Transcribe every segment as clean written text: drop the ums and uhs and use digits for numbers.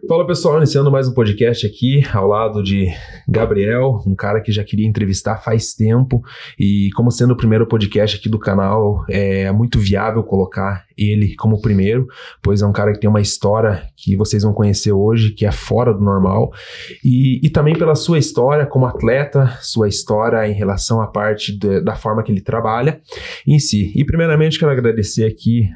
Fala pessoal, iniciando mais um podcast aqui ao lado de Gabriel, um cara que já queria entrevistar faz tempo e como sendo o primeiro podcast aqui do canal, é muito viável colocar ele como primeiro, pois é um cara que tem uma história que vocês vão conhecer hoje, que é fora do normal e também pela sua história como atleta, sua história em relação à parte da forma que ele trabalha em si. E primeiramente quero agradecer aqui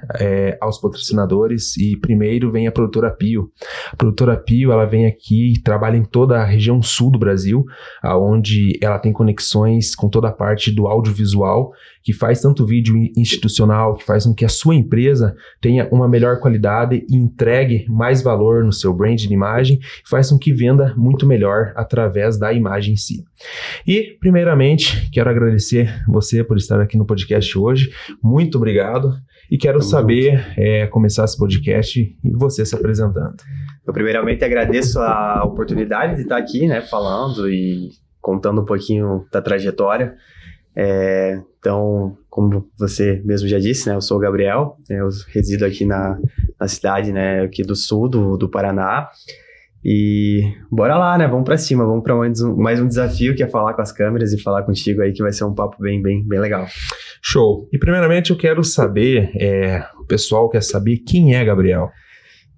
aos patrocinadores e primeiro vem a Produtora Pio. A Produtora Pio, ela vem aqui e trabalha em toda a região sul do Brasil, onde ela tem conexões com toda a parte do audiovisual, que faz tanto vídeo institucional, que faz com que a sua empresa tenha uma melhor qualidade e entregue mais valor no seu brand de imagem, faz com que venda muito melhor através da imagem em si. E, primeiramente, quero agradecer você por estar aqui no podcast hoje. Muito obrigado. E quero saber, começar esse podcast e você se apresentando. Eu primeiramente agradeço a oportunidade de estar aqui, né, falando e contando um pouquinho da trajetória. Então, como você mesmo já disse, né, eu sou o Gabriel, eu resido aqui na cidade, né, aqui do sul do Paraná. E bora lá, né, vamos pra cima, vamos pra mais um desafio, que é falar com as câmeras e falar contigo aí, que vai ser um papo bem legal. Show! E primeiramente eu quero saber, o pessoal quer saber quem é Gabriel.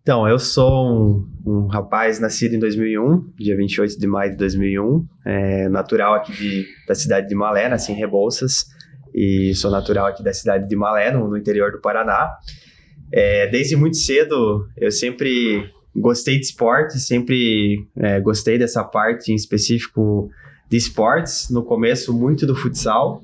Então, eu sou um rapaz nascido em 2001, dia 28 de maio de 2001, natural aqui da cidade de Malé, nasci em Rebouças, e sou natural aqui da cidade de Malé, no interior do Paraná. Desde muito cedo, eu sempre gostei de esporte, sempre gostei dessa parte em específico de esportes, no começo muito do futsal.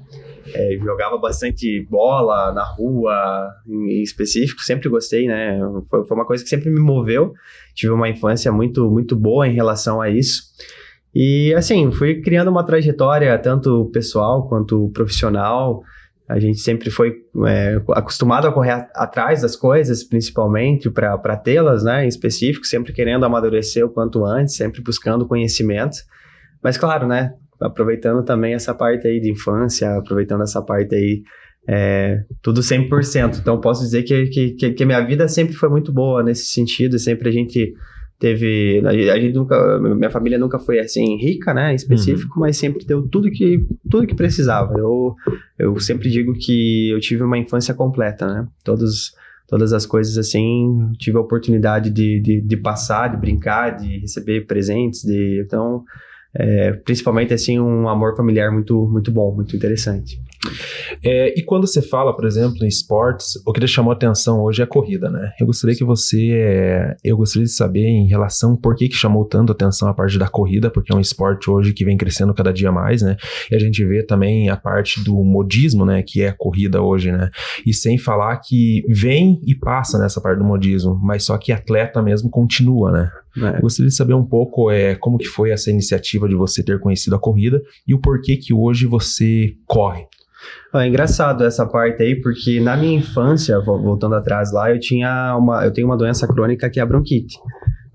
Jogava bastante bola na rua, em específico, sempre gostei, né? Foi uma coisa que sempre me moveu. Tive uma infância muito boa em relação a isso. E, assim, fui criando uma trajetória, tanto pessoal quanto profissional. A gente sempre foi acostumado a correr atrás das coisas, principalmente para tê-las, né? Em específico, sempre querendo amadurecer o quanto antes, sempre buscando conhecimento. Mas, claro, né? Aproveitando também essa parte aí de infância, aproveitando essa parte aí, tudo 100%. Então, posso dizer que a minha vida sempre foi muito boa nesse sentido, sempre a gente teve... minha família nunca foi, assim, rica, né, em específico, mas sempre deu tudo que precisava. Eu sempre digo que eu tive uma infância completa, né, todas as coisas, assim, tive a oportunidade de passar, de brincar, de receber presentes, então... principalmente assim um amor familiar muito bom, muito interessante. E quando você fala, por exemplo, em esportes, o que chamou a atenção hoje é a corrida, né? Eu gostaria de saber em relação por que chamou tanto a atenção a parte da corrida, porque é um esporte hoje que vem crescendo cada dia mais, né? E a gente vê também a parte do modismo, né? Que é a corrida hoje, né? E sem falar que vem e passa nessa parte do modismo, mas só que atleta mesmo continua, né? Eu gostaria de saber um pouco como que foi essa iniciativa de você ter conhecido a corrida e o porquê que hoje você corre. É engraçado essa parte aí, porque na minha infância, voltando atrás lá, eu tenho uma doença crônica que é a bronquite.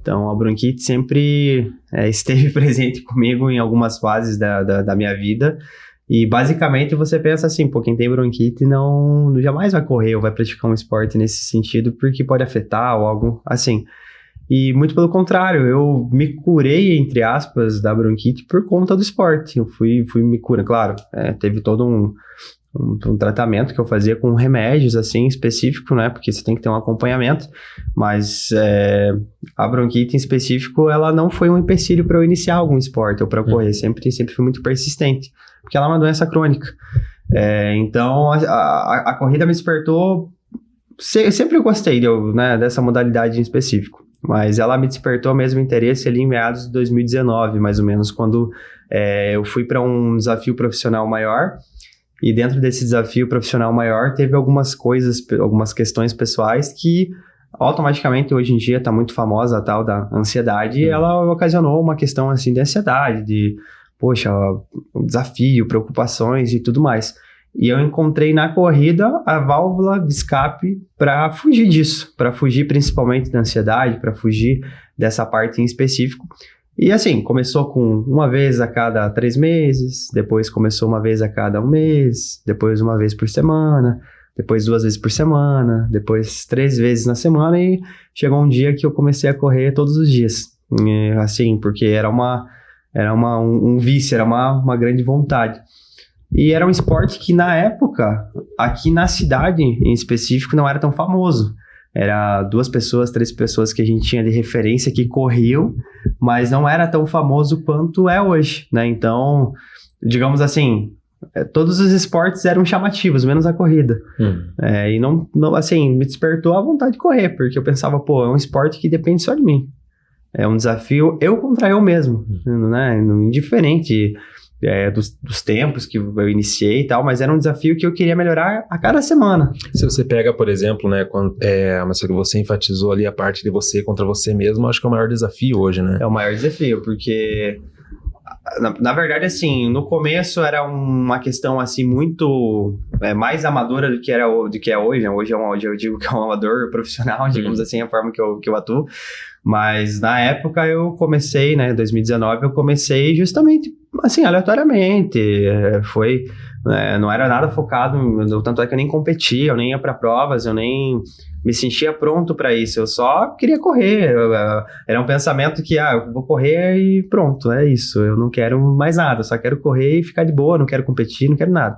Então, a bronquite sempre esteve presente comigo em algumas fases da minha vida. E, basicamente, você pensa assim, quem tem bronquite não jamais vai correr ou vai praticar um esporte nesse sentido, porque pode afetar ou algo assim. E muito pelo contrário, eu me curei, entre aspas, da bronquite por conta do esporte. Eu fui me curando, claro, teve todo um tratamento que eu fazia com remédios, assim, específico, né, porque você tem que ter um acompanhamento, mas a bronquite em específico, ela não foi um empecilho para eu iniciar algum esporte ou para correr, sempre fui muito persistente, porque ela é uma doença crônica. Então, a corrida me despertou, sempre eu gostei dessa modalidade em específico. Mas ela me despertou mesmo interesse ali em meados de 2019, mais ou menos, quando eu fui para um desafio profissional maior. E dentro desse desafio profissional maior, teve algumas questões pessoais que automaticamente hoje em dia está muito famosa a tal da ansiedade. E ela ocasionou uma questão assim de ansiedade, de, um desafio, preocupações e tudo mais. E eu encontrei na corrida a válvula de escape para fugir disso, para fugir principalmente da ansiedade, para fugir dessa parte em específico. E assim, começou com uma vez a cada 3 meses, depois começou uma vez a cada 1 mês, depois uma vez por semana, depois 2 vezes por semana, depois 3 vezes na semana e chegou um dia que eu comecei a correr todos os dias. Assim, porque era um vício, era uma grande vontade. E era um esporte que na época, aqui na cidade em específico, não era tão famoso. Era 2 pessoas, 3 pessoas que a gente tinha de referência que corriam, mas não era tão famoso quanto é hoje, né? Então, digamos assim, todos os esportes eram chamativos, menos a corrida. E não, assim, me despertou a vontade de correr, porque eu pensava, pô, é um esporte que depende só de mim. É um desafio eu contra eu mesmo, né? Indiferente dos tempos que eu iniciei e tal, mas era um desafio que eu queria melhorar a cada semana. Se você pega, por exemplo, né, mas que você enfatizou ali a parte de você contra você mesmo, acho que é o maior desafio hoje, né? É o maior desafio, porque na verdade, assim, no começo era uma questão, assim, muito mais amadora do que é hoje, né? Hoje eu digo que é um amador profissional, digamos assim, a forma que eu atuo. Mas na época eu comecei, né, em 2019, eu comecei justamente, assim, aleatoriamente, não era nada focado, tanto é que eu nem competia, eu nem ia para provas, eu nem me sentia pronto para isso, eu só queria correr, era um pensamento que, eu vou correr e pronto, é isso, eu não quero mais nada, eu só quero correr e ficar de boa, não quero competir, não quero nada.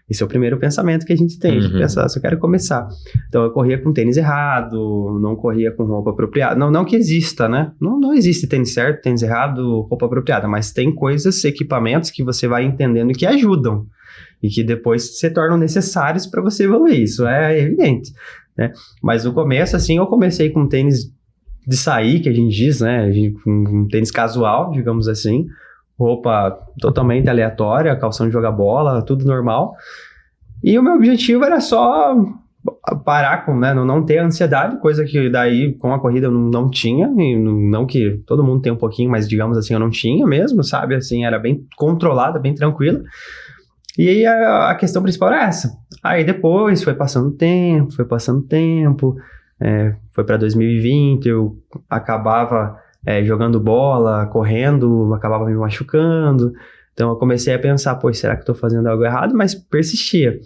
Esse é o primeiro pensamento que a gente tem, de pensar, só quero começar. Então, eu corria com tênis errado, não corria com roupa apropriada. Não que exista, né? Não existe tênis certo, tênis errado, roupa apropriada, mas tem coisas, equipamentos que você vai entendendo que ajudam e que depois se tornam necessários para você evoluir. Isso é evidente, né? Mas no começo, assim, eu comecei com tênis de sair, que a gente diz, né? Um tênis casual, digamos assim. Roupa totalmente aleatória, calção de jogar bola, tudo normal. E o meu objetivo era só parar com, né, não ter ansiedade, coisa que daí com a corrida eu não tinha, e não que todo mundo tem um pouquinho, mas digamos assim, eu não tinha mesmo, sabe? Assim, era bem controlada, bem tranquila. E aí a questão principal era essa. Aí depois foi passando tempo, foi para 2020, eu acabava jogando bola, correndo, acabava me machucando. Então eu comecei a pensar, pô, será que eu tô fazendo algo errado? Mas persistia.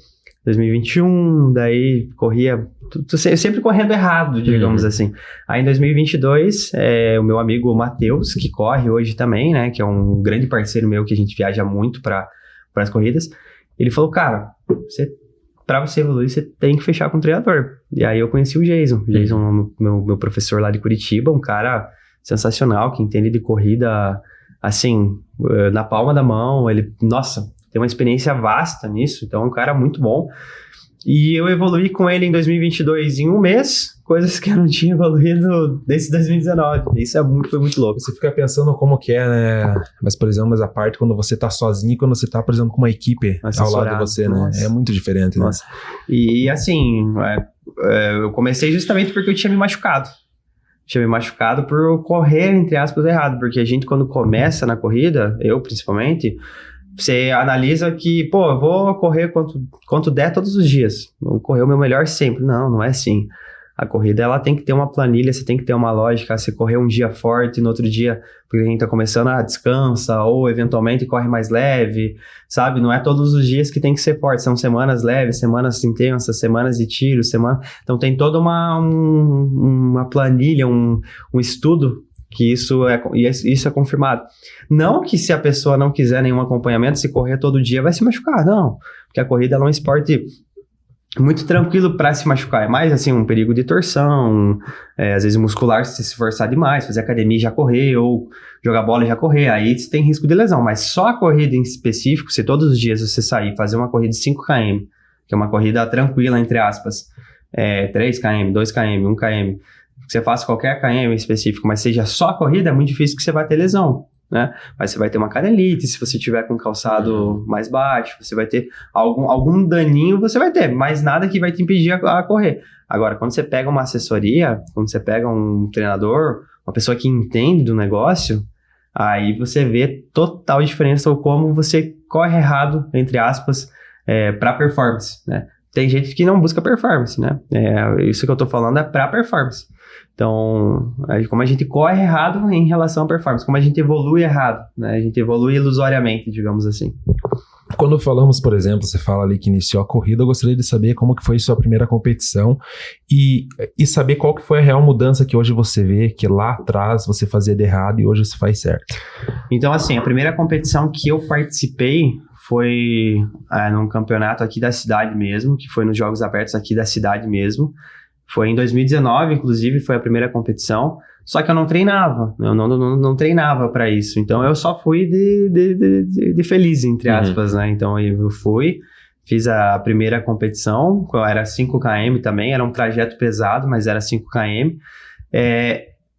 2021, daí corria, sempre correndo errado, digamos assim. Aí em 2022, o meu amigo Matheus, que corre hoje também, né, que é um grande parceiro meu, que a gente viaja muito para as corridas, ele falou, cara, para você evoluir, você tem que fechar com o treinador. E aí eu conheci o Jason. O Jason, meu professor lá de Curitiba, um cara sensacional, que entende de corrida, assim, na palma da mão. Ele, nossa, tem uma experiência vasta nisso, então é um cara muito bom. E eu evoluí com ele em 2022 em um mês, coisas que eu não tinha evoluído desde 2019. Isso foi muito louco. Você fica pensando como que é, né? Mas, por exemplo, a parte quando você tá sozinho e quando você tá, por exemplo, com uma equipe ao lado de você, nossa, né? É muito diferente, né? Nossa. E assim, eu comecei justamente porque eu tinha me machucado. Por correr, entre aspas, errado. Porque a gente, quando começa na corrida, eu principalmente, você analisa que, pô, eu vou correr quanto der todos os dias. Vou correr o meu melhor sempre. Não é assim. A corrida, ela tem que ter uma planilha, você tem que ter uma lógica. Você correr um dia forte, no outro dia, porque a gente tá começando, descansa, ou eventualmente corre mais leve, sabe? Não é todos os dias que tem que ser forte. São semanas leves, semanas intensas, semanas de tiro, Então tem toda uma planilha, um estudo, que isso é confirmado. Não que se a pessoa não quiser nenhum acompanhamento, se correr todo dia vai se machucar, não. Porque a corrida ela é um esporte muito tranquilo para se machucar. É mais assim um perigo de torção, às vezes muscular, se esforçar demais, fazer academia e já correr, ou jogar bola e já correr, aí você tem risco de lesão. Mas só a corrida em específico, se todos os dias você sair e fazer uma corrida de 5 km, que é uma corrida tranquila, entre aspas, 3 km, 2 km, 1 km, que você faça qualquer km específico, mas seja só a corrida, é muito difícil que você vai ter lesão, né? Mas você vai ter uma canelite, se você tiver com calçado mais baixo, você vai ter algum daninho, você vai ter, mas nada que vai te impedir a correr. Agora, quando você pega uma assessoria, quando você pega um treinador, uma pessoa que entende do negócio, aí você vê total diferença ou como você corre errado, entre aspas, para performance, né? Tem gente que não busca performance, né? Isso que eu tô falando é para performance. Então, como a gente corre errado em relação à performance, como a gente evolui errado, né? A gente evolui ilusoriamente, digamos assim. Quando falamos, por exemplo, você fala ali que iniciou a corrida, eu gostaria de saber como que foi sua primeira competição e saber qual que foi a real mudança que hoje você vê, que lá atrás você fazia de errado e hoje você faz certo. Então, assim, a primeira competição que eu participei foi num campeonato aqui da cidade mesmo, que foi nos Jogos Abertos aqui da cidade mesmo. Foi em 2019, inclusive, foi a primeira competição. Só que eu não treinava, eu não treinava para isso. Então, eu só fui de feliz, entre aspas, né? Então, eu fui, fiz a primeira competição, era 5 km também, era um trajeto pesado, mas era 5 km.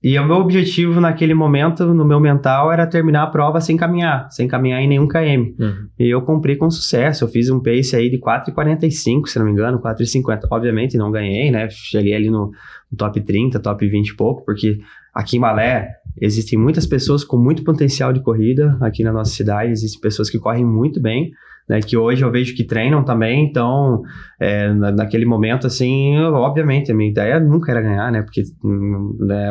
E o meu objetivo naquele momento, no meu mental, era terminar a prova sem caminhar em nenhum km. E eu cumpri com sucesso, eu fiz um pace aí de 4,45, se não me engano, 4,50. Obviamente não ganhei, né? Cheguei ali no top 30, top 20 e pouco, porque aqui em Malé existem muitas pessoas com muito potencial de corrida, aqui na nossa cidade existem pessoas que correm muito bem, né, que hoje eu vejo que treinam também, então naquele momento assim, obviamente a minha ideia nunca era ganhar, né, porque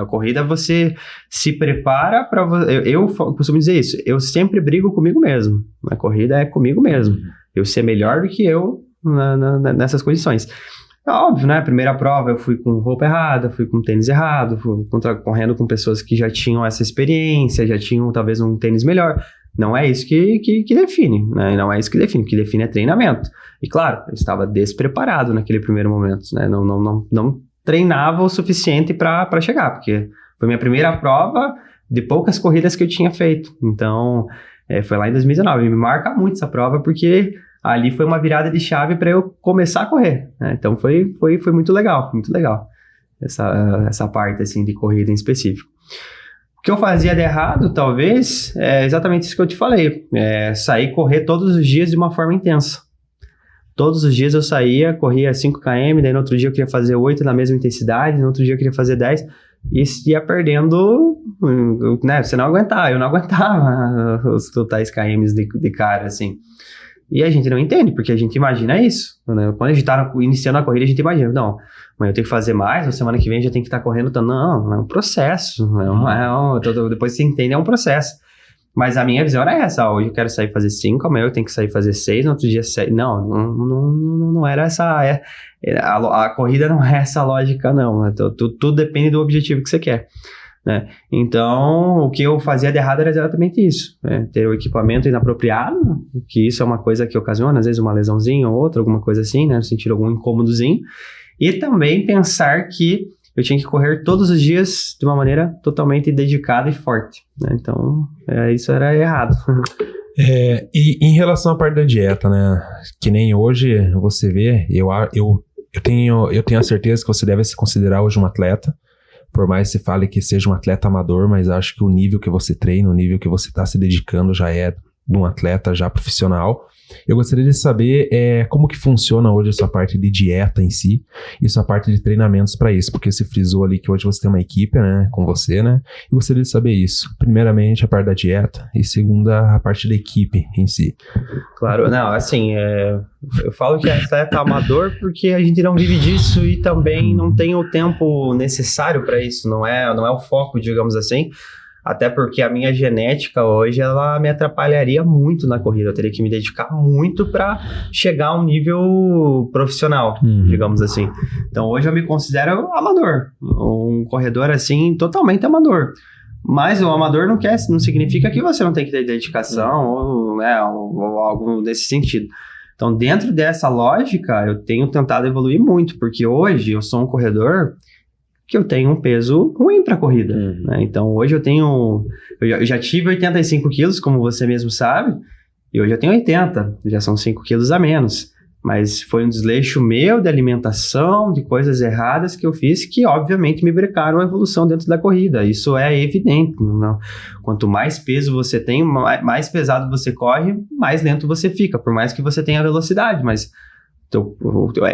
a corrida você se prepara para eu costumo dizer isso, eu sempre brigo comigo mesmo, a corrida é comigo mesmo, eu ser melhor do que eu nessas condições. Óbvio, né? Primeira prova eu fui com roupa errada, fui com tênis errado, fui correndo com pessoas que já tinham essa experiência, já tinham talvez um tênis melhor. Não é isso que define, né? Não é isso que define, o que define é treinamento. E claro, eu estava despreparado naquele primeiro momento, né? Não treinava o suficiente para chegar, porque foi minha primeira prova de poucas corridas que eu tinha feito. Então, foi lá em 2019. Me marca muito essa prova, porque ali foi uma virada de chave para eu começar a correr, né? Então foi muito legal essa parte assim de corrida em específico. O que eu fazia de errado, talvez, é exatamente isso que eu te falei, sair correr todos os dias de uma forma intensa. Todos os dias eu saía, corria 5 km, daí no outro dia eu queria fazer 8 na mesma intensidade, no outro dia eu queria fazer 10, e ia perdendo, né? Eu não aguentava os totais kms de cara, assim. E a gente não entende, porque a gente imagina isso, né? Quando a gente tá iniciando a corrida, a gente imagina, não, mas eu tenho que fazer mais, na semana que vem já tem que estar correndo, então, não, é um processo, depois você entende, é um processo. Mas a minha visão era essa, hoje eu quero sair fazer 5, amanhã eu tenho que sair fazer 6, no outro dia 7, não era essa, a corrida não é essa lógica, não, tudo depende do objetivo que você quer. Né? Então, o que eu fazia de errado era exatamente isso, né? Ter o equipamento inapropriado, que isso é uma coisa que ocasiona, às vezes, uma lesãozinha ou outra, alguma coisa assim, né? Sentir algum incômodozinho. E também pensar que eu tinha que correr todos os dias de uma maneira totalmente dedicada e forte, né? Então, isso era errado. E em relação à parte da dieta, né? Que nem hoje você vê, eu tenho a certeza que você deve se considerar hoje um atleta. Por mais que você fale que seja um atleta amador, mas acho que o nível que você treina, o nível que você está se dedicando já é de um atleta já profissional. Eu gostaria de saber como que funciona hoje a sua parte de dieta em si e sua parte de treinamentos para isso, porque você frisou ali que hoje você tem uma equipe, né, com você, né? Eu gostaria de saber isso. Primeiramente, a parte da dieta e segunda, a parte da equipe em si. Claro, não, assim, eu falo que é atleta amador porque a gente não vive disso e também não tem o tempo necessário para isso, não é o foco, digamos assim. Até porque a minha genética hoje, ela me atrapalharia muito na corrida. Eu teria que me dedicar muito para chegar a um nível profissional, digamos assim. Então, hoje eu me considero amador. Um corredor, assim, totalmente amador. Mas o amador não significa que você não tem que ter dedicação ou algo nesse sentido. Então, dentro dessa lógica, eu tenho tentado evoluir muito, porque hoje eu sou um corredor que eu tenho um peso ruim para corrida, né? Então, hoje eu já tive 85 quilos, como você mesmo sabe, e hoje eu tenho 80, já são 5 quilos a menos. Mas foi um desleixo meu de alimentação, de coisas erradas que eu fiz, que obviamente me brecaram a evolução dentro da corrida. Isso é evidente. Não? Quanto mais peso você tem, mais pesado você corre, mais lento você fica, por mais que você tenha velocidade, mas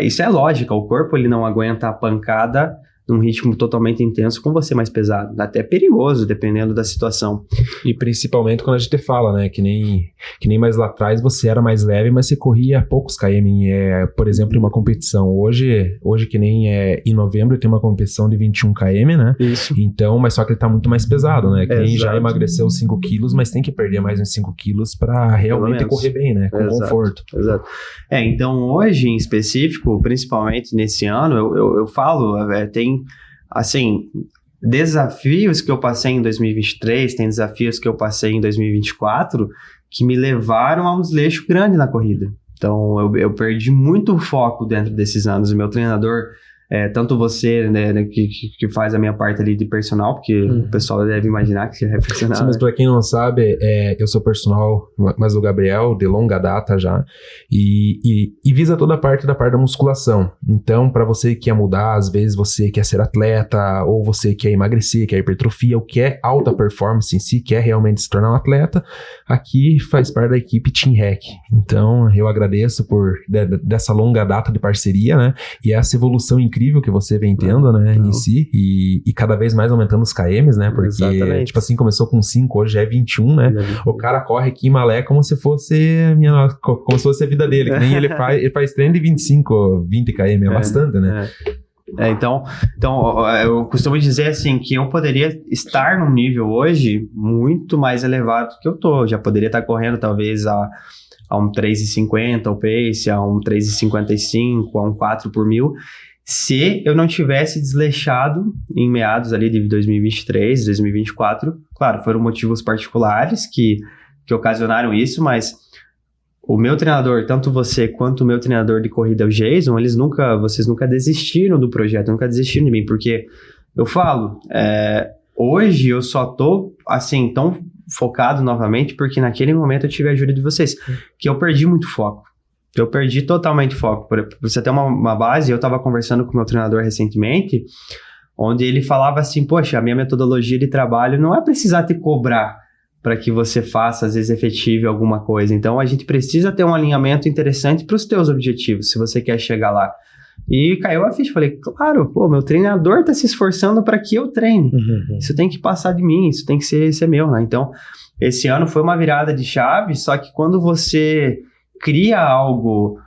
isso é lógica, o corpo ele não aguenta a pancada num ritmo totalmente intenso com você mais pesado. Até perigoso, dependendo da situação. E principalmente quando a gente fala, né, que nem mais lá atrás você era mais leve, mas você corria poucos km, por exemplo, em uma competição. Hoje que nem em novembro tem uma competição de 21 km, né? Isso. Então, mas só que ele tá muito mais pesado, né? Quem já Exato. emagreceu 5 quilos, mas tem que perder mais uns 5 quilos pra realmente correr bem, né? Com Exato. conforto. Exato. Então hoje em específico, principalmente nesse ano, eu falo, tem, assim, desafios que eu passei em 2023, tem desafios que eu passei em 2024 que me levaram a um desleixo grande na corrida. Então, eu perdi muito foco dentro desses anos. O meu treinador, tanto você, né, que faz a minha parte ali de personal, porque o pessoal deve imaginar que você é personal. Sim, mas pra quem não sabe, eu sou personal, mas o Gabriel, de longa data já, e visa toda a parte da musculação. Então, pra você que quer mudar, às vezes você quer ser atleta, ou você quer emagrecer, quer hipertrofia, ou quer alta performance em si, quer realmente se tornar um atleta, aqui faz parte da equipe Team Hack. Então, eu agradeço por dessa longa data de parceria, né, e essa evolução incrível que você vem tendo, né, em si, e cada vez mais aumentando os KMs, né, porque, Exatamente. tipo assim, começou com 5, hoje é 21, né, o cara corre aqui em Malé como se fosse a vida dele, que nem ele faz treino de 25, 20 km, bastante, né. Então, eu costumo dizer assim, que eu poderia estar num nível hoje muito mais elevado do que eu tô. Eu já poderia estar correndo talvez a um 3,50 o pace, a um 3,55, a um 4 por 1000, se eu não tivesse desleixado em meados ali de 2023, 2024. Claro, foram motivos particulares que ocasionaram isso, mas o meu treinador, tanto você quanto o meu treinador de corrida, o Jason, vocês nunca desistiram do projeto, nunca desistiram de mim, porque eu falo, hoje eu só tô, assim, tão focado novamente, porque naquele momento eu tive a ajuda de vocês, que eu perdi muito foco. Eu perdi totalmente foco. Pra você ter uma base, eu estava conversando com o meu treinador recentemente, onde ele falava assim, poxa, a minha metodologia de trabalho não é precisar te cobrar para que você faça, às vezes, efetive alguma coisa. Então, a gente precisa ter um alinhamento interessante para os teus objetivos, se você quer chegar lá. E caiu a ficha. Falei, claro, meu treinador está se esforçando para que eu treine. Isso tem que passar de mim, isso tem que ser meu, né? Então, esse ano foi uma virada de chave, só que quando você cria algo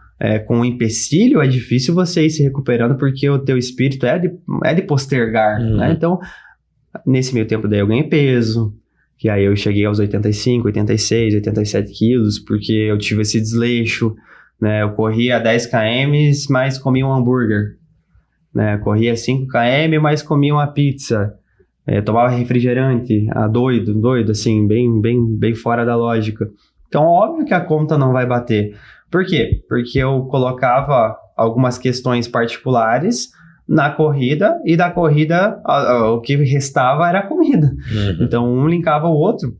com um empecilho, é difícil você ir se recuperando, porque o teu espírito é de postergar, né? Então, nesse meio tempo daí eu ganhei peso, que aí eu cheguei aos 85, 86, 87 quilos, porque eu tive esse desleixo, né? Eu corria 10 km, mas comia um hambúrguer, né? Corria 5 km, mas comia uma pizza, tomava refrigerante, doido, assim, bem fora da lógica. Então, óbvio que a conta não vai bater. Por quê? Porque eu colocava algumas questões particulares na corrida, e da corrida o que restava era a comida. Então, um linkava o outro.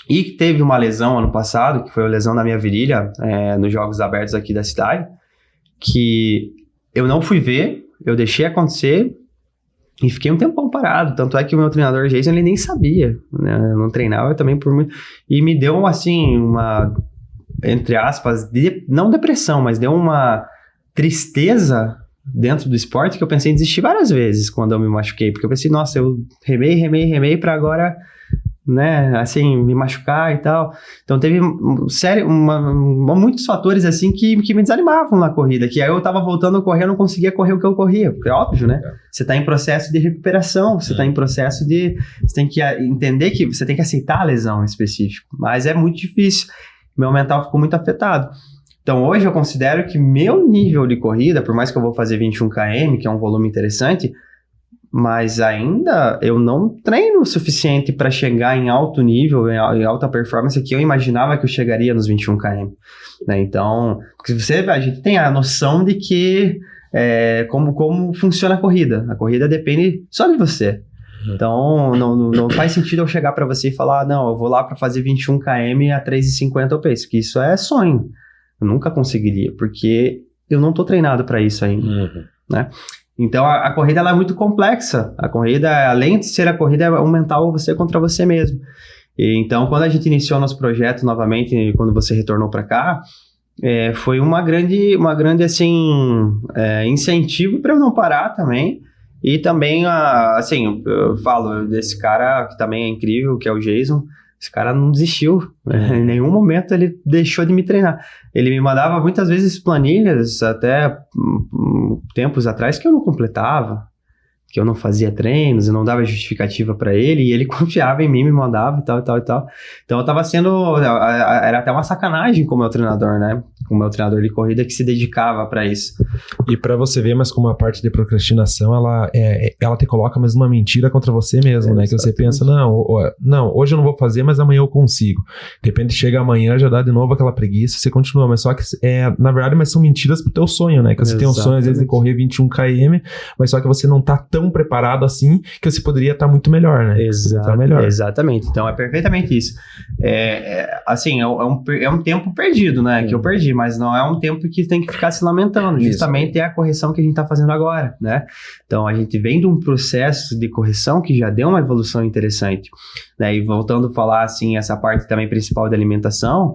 E teve uma lesão ano passado, que foi a lesão da minha virilha, nos Jogos Abertos aqui da cidade, que eu não fui ver, eu deixei acontecer e fiquei um tempão parado. Tanto é que o meu treinador Jason, ele nem sabia, né? Eu não treinava também por muito. E me deu, assim, uma, entre aspas, não depressão, mas deu uma tristeza dentro do esporte que eu pensei em desistir várias vezes quando eu me machuquei. Porque eu pensei, nossa, eu remei pra agora, né, assim, me machucar e tal. Então teve muitos fatores assim que me desanimavam na corrida, que aí eu tava voltando a correr, eu não conseguia correr o que eu corria, porque é óbvio, né? Você tá em processo de recuperação, você tá em processo de... Você tem que entender que você tem que aceitar a lesão em específico, mas é muito difícil. Meu mental ficou muito afetado. Então hoje eu considero que meu nível de corrida, por mais que eu vou fazer 21 km, que é um volume interessante, mas ainda eu não treino o suficiente para chegar em alto nível, em alta performance, que eu imaginava que eu chegaria nos 21 km. Né? Então, a gente tem a noção de que como funciona a corrida. A corrida depende só de você. Então, não faz sentido eu chegar para você e falar, não, eu vou lá para fazer 21 km a 3,50 o pace, que isso é sonho. Eu nunca conseguiria, porque eu não estou treinado para isso ainda. Né? Então, a corrida ela é muito complexa. A corrida, além de ser a corrida, é um mental você contra você mesmo. E, então, quando a gente iniciou nosso projeto novamente, quando você retornou para cá, foi uma grande assim, incentivo para eu não parar também E também, assim, eu falo desse cara que também é incrível, que é o Jason. Esse cara não desistiu, né? Em nenhum momento ele deixou de me treinar. Ele me mandava muitas vezes planilhas, até tempos atrás, que eu não completava, que eu não fazia treinos, eu não dava justificativa para ele, e ele confiava em mim, me mandava e tal, e tal, e tal. Então eu tava sendo, era até uma sacanagem com o meu treinador, né? Com o meu treinador de corrida que se dedicava para isso. E para você ver, mas como a parte de procrastinação, ela te coloca mais uma mentira contra você mesmo, né? Que você pensa, não, hoje eu não vou fazer, mas amanhã eu consigo. De repente chega amanhã, já dá de novo aquela preguiça, você continua, mas só que, na verdade, mas são mentiras pro teu sonho, né? Que você tem um sonho, às vezes, de correr 21 km, mas só que você não tá tão preparado assim, que você poderia estar muito melhor, né? Exatamente. Então, é perfeitamente isso. Assim, é um tempo perdido, né? Que eu perdi, mas não é um tempo que tem que ficar se lamentando. Justamente é a correção que a gente está fazendo agora, né? Então, a gente vem de um processo de correção que já deu uma evolução interessante, né? E voltando a falar, assim, essa parte também principal da alimentação,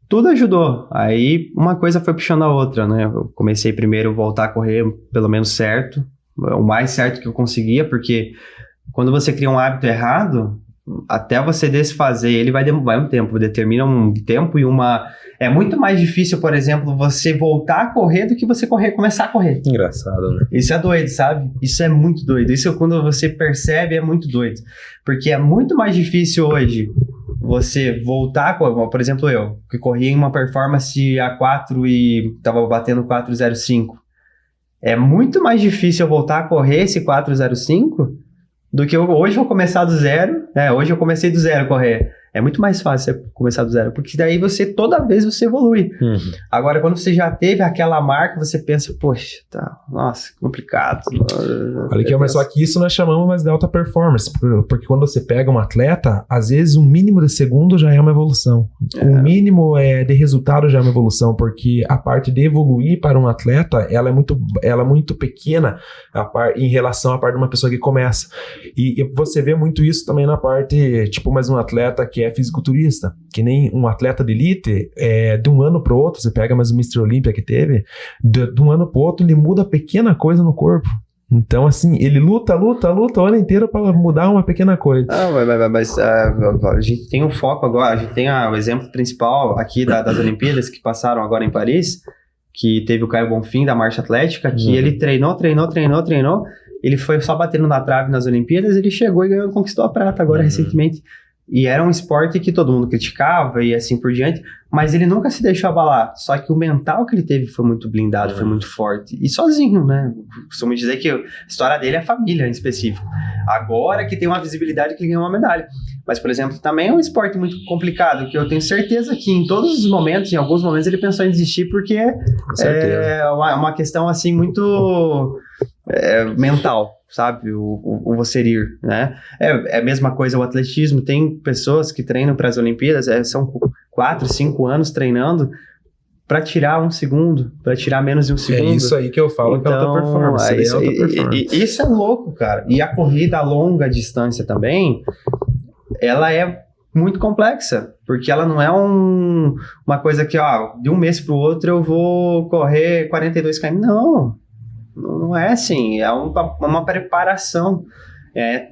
tudo ajudou. Aí, uma coisa foi puxando a outra, né? Eu comecei primeiro a voltar a correr pelo menos certo, o mais certo que eu conseguia, porque quando você cria um hábito errado, até você desfazer ele vai um tempo, determina um tempo e é muito mais difícil, por exemplo, você voltar a correr do que você começar a correr. Engraçado, né? Isso é doido, sabe? Isso é muito doido. Isso quando você percebe é muito doido. Porque é muito mais difícil hoje você voltar a correr. Por exemplo, eu, que corri em uma performance a 4 e tava batendo 4:05. É muito mais difícil eu voltar a correr esse 4:05 do que hoje eu vou começar do zero, né? Hoje eu comecei do zero a correr. É muito mais fácil você começar do zero, porque daí toda vez você evolui. Agora, quando você já teve aquela marca, você pensa, poxa, nossa, complicado. Olha aqui, mas só que isso nós chamamos mais de alta performance, porque quando você pega um atleta, às vezes um mínimo de segundo já é uma evolução. Um mínimo de resultado já é uma evolução, porque a parte de evoluir para um atleta, ela é muito pequena em relação à parte de uma pessoa que começa. E você vê muito isso também na parte, tipo, mais um atleta que é fisiculturista, que nem um atleta de elite, de um ano pro outro, você pega mais o Mr. Olympia que teve, de um ano pro outro, ele muda pequena coisa no corpo. Então, assim, ele luta o ano inteiro para mudar uma pequena coisa. Mas a gente tem um foco agora, a gente tem o exemplo principal aqui das Olimpíadas que passaram agora em Paris, que teve o Caio Bonfim da marcha atlética, que ele treinou, ele foi só batendo na trave nas Olimpíadas, ele chegou e conquistou a prata agora recentemente. E era um esporte que todo mundo criticava e assim por diante, mas ele nunca se deixou abalar. Só que o mental que ele teve foi muito blindado, foi muito forte. E sozinho, né? Costumo dizer que a história dele é a família em específico. Agora que tem uma visibilidade que ele ganhou uma medalha. Mas, por exemplo, também é um esporte muito complicado, que eu tenho certeza que em todos os momentos, em alguns momentos, ele pensou em desistir, porque é uma questão assim muito mental, sabe? O você ir, né? É a mesma coisa o atletismo. Tem pessoas que treinam para as Olimpíadas, são 4, 5 anos treinando para tirar 1 segundo, para tirar menos de 1 segundo. É isso aí que eu falo, que é alta performance. Isso é louco, cara. E a corrida a longa distância também, ela é muito complexa, porque ela não é uma coisa que, de um mês para o outro eu vou correr 42 km. Não é assim, é uma preparação,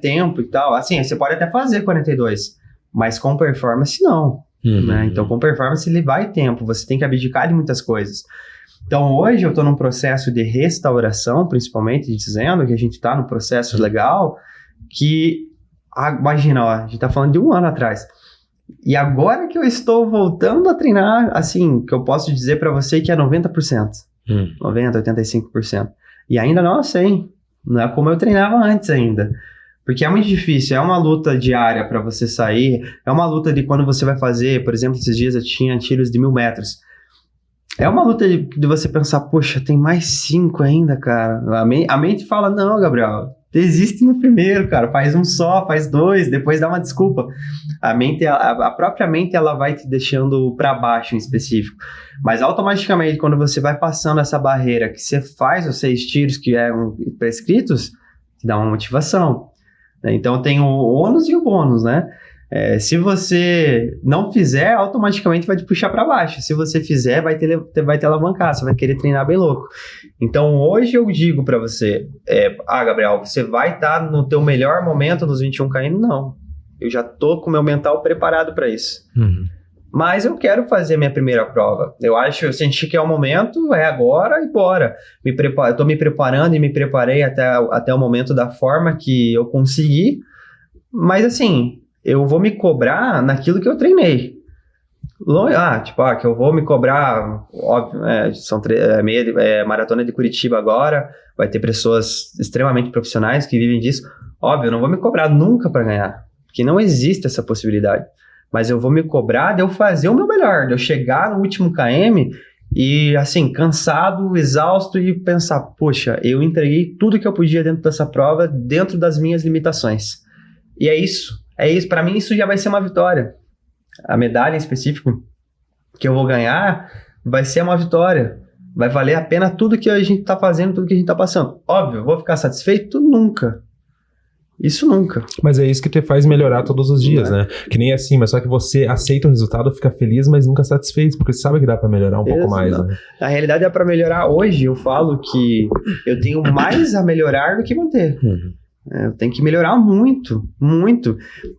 tempo e tal. Assim, você pode até fazer 42, mas com performance não. Né? Então, com performance ele vai tempo, você tem que abdicar de muitas coisas. Então, hoje eu estou num processo de restauração, principalmente, dizendo que a gente está num processo legal, que, imagina, a gente está falando de 1 ano atrás. E agora que eu estou voltando a treinar, assim, que eu posso dizer para você que é 90%. 90%, 85%. E ainda não é 100%. Não é como eu treinava antes ainda. Porque é muito difícil, é uma luta diária para você sair, é uma luta de quando você vai fazer, por exemplo, esses dias eu tinha tiros de 1.000 metros. É uma luta de você pensar, poxa, tem mais 5 ainda, cara. A mente fala, não, Gabriel, desiste no primeiro, cara, faz 1 só, faz 2, depois dá uma desculpa. A própria mente, ela vai te deixando para baixo em específico. Mas automaticamente, quando você vai passando essa barreira, que você faz os 6 tiros que eram prescritos, te dá uma motivação. Então tem o ônus e o bônus, né? Se você não fizer, automaticamente vai te puxar para baixo. Se você fizer, vai te alavancar, você vai querer treinar bem louco. Então, hoje eu digo para você, Gabriel, você vai estar no teu melhor momento nos 21 km? Não. Eu já tô com o meu mental preparado para isso. Mas eu quero fazer a minha primeira prova. Eu senti que é o momento, é agora e bora. Eu tô me preparando e me preparei até o momento da forma que eu consegui. Mas assim, eu vou me cobrar naquilo que eu treinei. Que eu vou me cobrar, óbvio, maratona de Curitiba agora, vai ter pessoas extremamente profissionais que vivem disso. Óbvio, eu não vou me cobrar nunca para ganhar, porque não existe essa possibilidade. Mas eu vou me cobrar de eu fazer o meu melhor, de eu chegar no último KM e, assim, cansado, exausto e pensar, poxa, eu entreguei tudo que eu podia dentro dessa prova, dentro das minhas limitações. E é isso. Para mim, isso já vai ser uma vitória. A medalha em específico que eu vou ganhar vai ser uma vitória. Vai valer a pena tudo que a gente está fazendo, tudo que a gente está passando. Óbvio, eu vou ficar satisfeito? Nunca. Isso nunca. Mas é isso que te faz melhorar todos os dias, né? Que nem assim, mas só que você aceita o resultado, fica feliz, mas nunca satisfeito, porque você sabe que dá pra melhorar um pouco mais, né? Na realidade é pra melhorar. Hoje eu falo que eu tenho mais a melhorar do que manter. Eu tenho que melhorar muito, muito.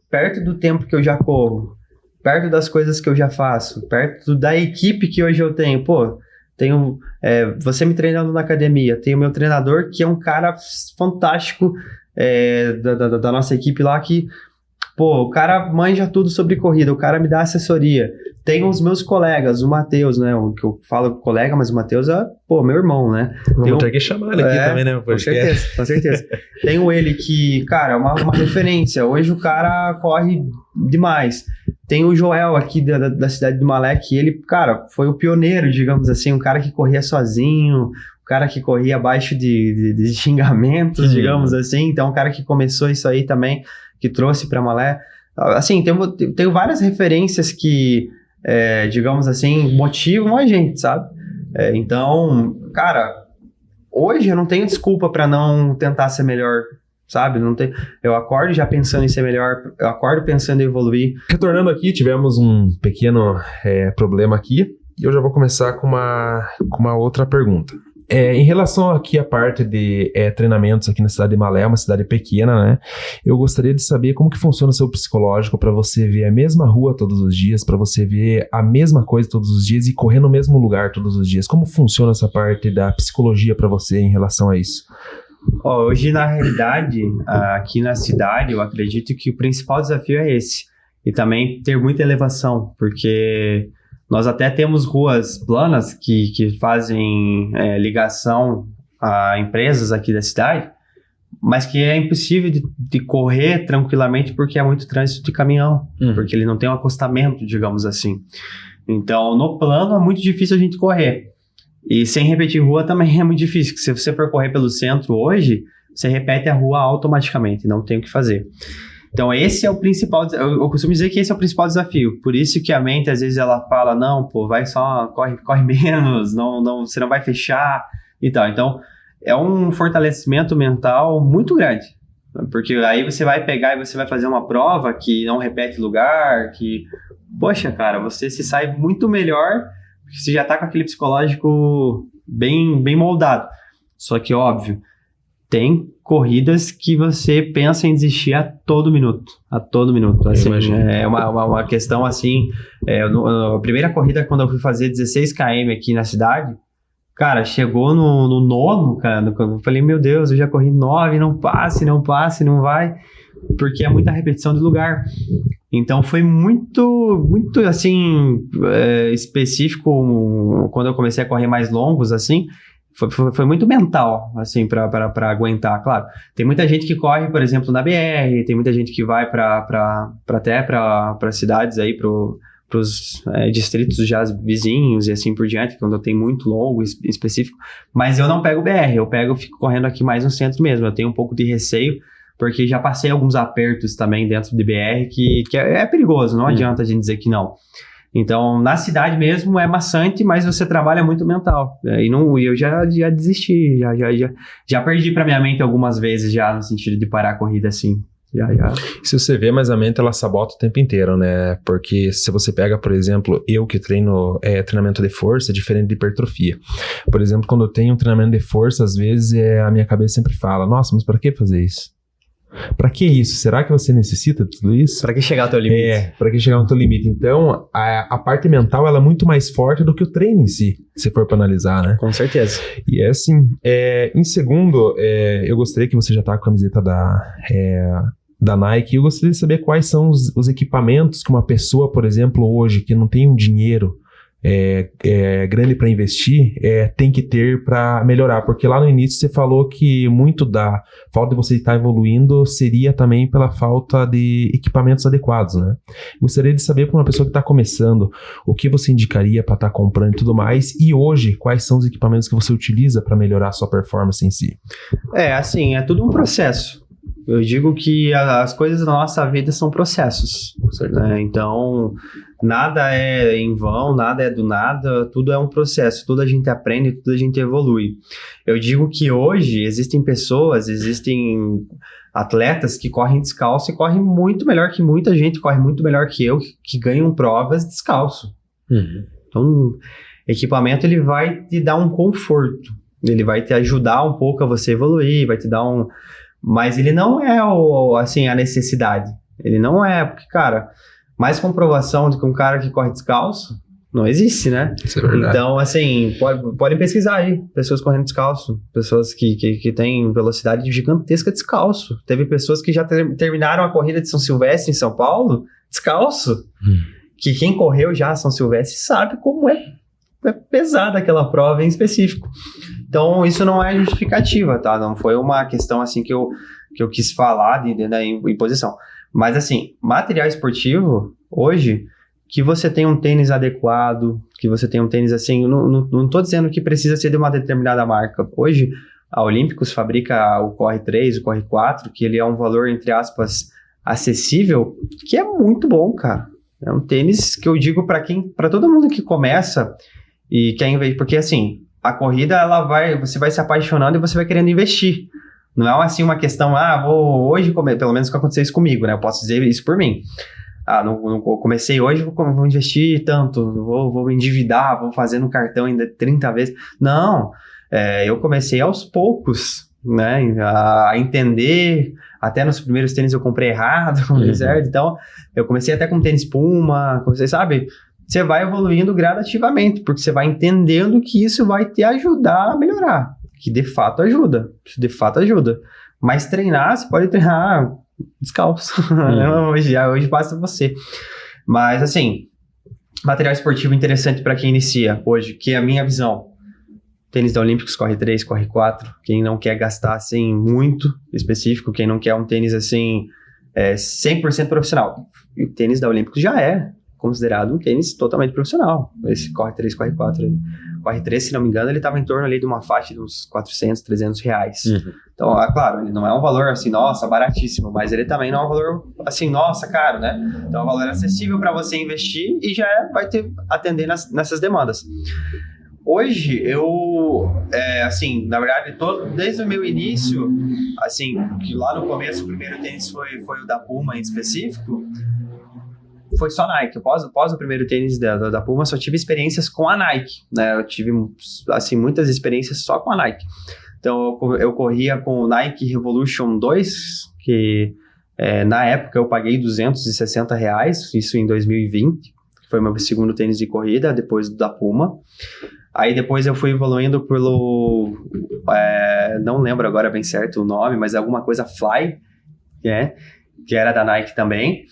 Perto do tempo que eu já corro, perto das coisas que eu já faço, perto da equipe que hoje eu tenho. Tenho você me treinando na academia, tenho meu treinador que é um cara fantástico, da nossa equipe lá que, o cara manja tudo sobre corrida, o cara me dá assessoria. Tenho os meus colegas, o Matheus, né, o que eu falo colega, mas o Matheus é, meu irmão, né. Vamos ter que chamar ele aqui também, né, com certeza. Tenho ele que, cara, é uma referência, hoje o cara corre demais. Tem o Joel aqui da cidade de Malé, que ele, cara, foi o pioneiro, digamos assim, um cara que corria sozinho, um cara que corria abaixo de xingamentos, digamos assim. Então, um cara que começou isso aí também, que trouxe para Malé. Assim, tenho várias referências que, digamos assim, motivam a gente, sabe? Então, cara, hoje eu não tenho desculpa para não tentar ser melhor, sabe? Eu acordo já pensando em ser melhor, eu acordo pensando em evoluir. Retornando aqui, tivemos um pequeno problema aqui, e eu já vou começar com uma outra pergunta. Em relação aqui à parte de treinamentos aqui na cidade de Malé, uma cidade pequena, né? Eu gostaria de saber como que funciona o seu psicológico para você ver a mesma rua todos os dias, para você ver a mesma coisa todos os dias e correr no mesmo lugar todos os dias. Como funciona essa parte da psicologia para você em relação a isso? Hoje, na realidade, aqui na cidade, eu acredito que o principal desafio é esse. E também ter muita elevação, porque nós até temos ruas planas que fazem ligação a empresas aqui da cidade, mas que é impossível de correr tranquilamente porque é muito trânsito de caminhão, porque ele não tem um acostamento, digamos assim. Então, no plano é muito difícil a gente correr. E sem repetir rua também é muito difícil, porque se você for correr pelo centro hoje, você repete a rua automaticamente, não tem o que fazer. Então esse é o principal, eu costumo dizer que esse é o principal desafio, por isso que a mente às vezes ela fala, não, vai só, corre menos, não, você não vai fechar e tal. Então é um fortalecimento mental muito grande, porque aí você vai pegar e você vai fazer uma prova que não repete lugar, que, poxa cara, você se sai muito melhor, porque você já tá com aquele psicológico bem moldado. Só que, óbvio, tem corridas que você pensa em desistir a todo minuto. Assim, é uma questão assim, a primeira corrida, quando eu fui fazer 16 km aqui na cidade, cara, chegou no nono, cara, eu falei, meu Deus, eu já corri 9, não passe, não vai, porque é muita repetição de lugar. Então foi muito assim, específico quando eu comecei a correr mais longos, assim, foi muito mental, assim, para aguentar, claro. Tem muita gente que corre, por exemplo, na BR, tem muita gente que vai até para cidades aí, pros distritos já vizinhos e assim por diante, quando tem muito longo específico, mas eu não pego BR, eu fico correndo aqui mais no centro mesmo, eu tenho um pouco de receio, porque já passei alguns apertos também dentro de BR que é perigoso, não adianta a gente dizer que não. Então, na cidade mesmo é maçante, mas você trabalha muito mental. E eu já desisti, já perdi para minha mente algumas vezes já no sentido de parar a corrida assim. Se você vê, mas a mente ela sabota o tempo inteiro, né? Porque se você pega, por exemplo, eu que treino treinamento de força, é diferente de hipertrofia. Por exemplo, quando eu tenho um treinamento de força, às vezes a minha cabeça sempre fala, nossa, mas pra que fazer isso? Pra que isso? Será que você necessita de tudo isso? Pra que chegar ao teu limite? Pra que chegar ao teu limite. Então, a parte mental, ela é muito mais forte do que o treino em si, se for pra analisar, né? Com certeza. E é assim, em segundo, eu gostaria que você já tá com a camiseta da Nike, eu gostaria de saber quais são os equipamentos que uma pessoa, por exemplo, hoje, que não tem um dinheiro grande para investir, tem que ter para melhorar, porque lá no início você falou que muito da falta de você estar evoluindo seria também pela falta de equipamentos adequados, né? Gostaria de saber para uma pessoa que está começando, o que você indicaria para estar comprando e tudo mais, e hoje, quais são os equipamentos que você utiliza para melhorar a sua performance em si? Assim, é tudo um processo. Eu digo que as coisas da nossa vida são processos, né? Então, nada é em vão, nada é do nada, tudo é um processo, tudo a gente aprende, tudo a gente evolui. Eu digo que hoje existem atletas que correm descalço e correm muito melhor que muita gente, corre muito melhor que eu, que ganham provas descalço. Então, equipamento ele vai te dar um conforto, ele vai te ajudar um pouco a você evoluir, vai te dar um... Mas ele não é a necessidade. Ele não é, porque, cara, mais comprovação do que um cara que corre descalço não existe, né? Isso é verdade. Então, assim, podem pesquisar aí. Pessoas correndo descalço. Pessoas que têm velocidade gigantesca descalço. Teve pessoas que já terminaram a corrida de São Silvestre em São Paulo descalço. Que quem correu já São Silvestre sabe como é pesada aquela prova em específico. Então, isso não é justificativa, tá? Não foi uma questão, assim, que eu quis falar da imposição. Mas, assim, material esportivo, hoje, que você tem um tênis adequado, que você tem um tênis, assim, não tô dizendo que precisa ser de uma determinada marca. Hoje, a Olímpicos fabrica o Corre 3, o Corre 4, que ele é um valor, entre aspas, acessível, que é muito bom, cara. É um tênis que eu digo para todo mundo que começa e quer investir, porque, assim, a corrida, você vai se apaixonando e você vai querendo investir. Não é assim uma questão, vou hoje comer, pelo menos que aconteceu isso comigo, né? Eu posso dizer isso por mim. Não comecei hoje, vou investir tanto, vou me endividar, vou fazer no cartão ainda 30 vezes. Não, eu comecei aos poucos, né? A entender, até nos primeiros tênis eu comprei errado, certo? Então, eu comecei até com tênis Puma, você sabe... Você vai evoluindo gradativamente, porque você vai entendendo que isso vai te ajudar a melhorar, que de fato ajuda, mas treinar, você pode treinar descalço, hoje basta você. Mas assim, material esportivo interessante para quem inicia hoje, que é a minha visão, tênis da Olímpicos, Corre 3, Corre 4, quem não quer gastar assim muito específico, quem não quer um tênis assim 100% profissional, e o tênis da Olímpicos já é considerado um tênis totalmente profissional. Esse Corre 3, Corre 4 aí. Corre 3, se não me engano, ele estava em torno ali de uma faixa de uns 400, 300 reais. Então, claro, ele não é um valor assim, nossa, baratíssimo, mas ele também não é um valor assim, nossa, caro, né? Então, é um valor acessível para você investir e já vai atender nessas demandas. Hoje, assim, na verdade, desde o meu início, assim, que lá no começo o primeiro tênis foi o da Puma em específico, foi só Nike. Após o primeiro tênis da Puma, só tive experiências com a Nike, né? Eu tive, assim, muitas experiências só com a Nike. Então, eu corria com o Nike Revolution 2, que na época eu paguei R$260, isso em 2020, que foi meu segundo tênis de corrida, depois da Puma. Aí depois eu fui evoluindo pelo... não lembro agora bem certo o nome, mas alguma coisa Fly, que era da Nike também.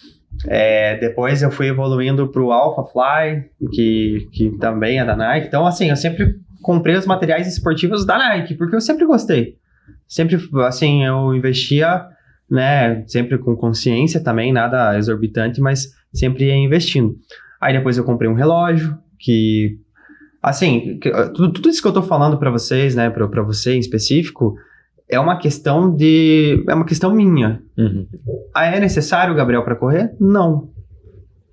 Depois eu fui evoluindo pro Alpha Fly, que também é da Nike. Então, assim, eu sempre comprei os materiais esportivos da Nike, porque eu sempre gostei. Sempre, assim, eu investia, né, sempre com consciência também, nada exorbitante, mas sempre ia investindo. Aí depois eu comprei um relógio, que, assim, tudo isso que eu tô falando para vocês, né, para você em específico, é uma questão minha. É necessário, Gabriel, para correr? Não.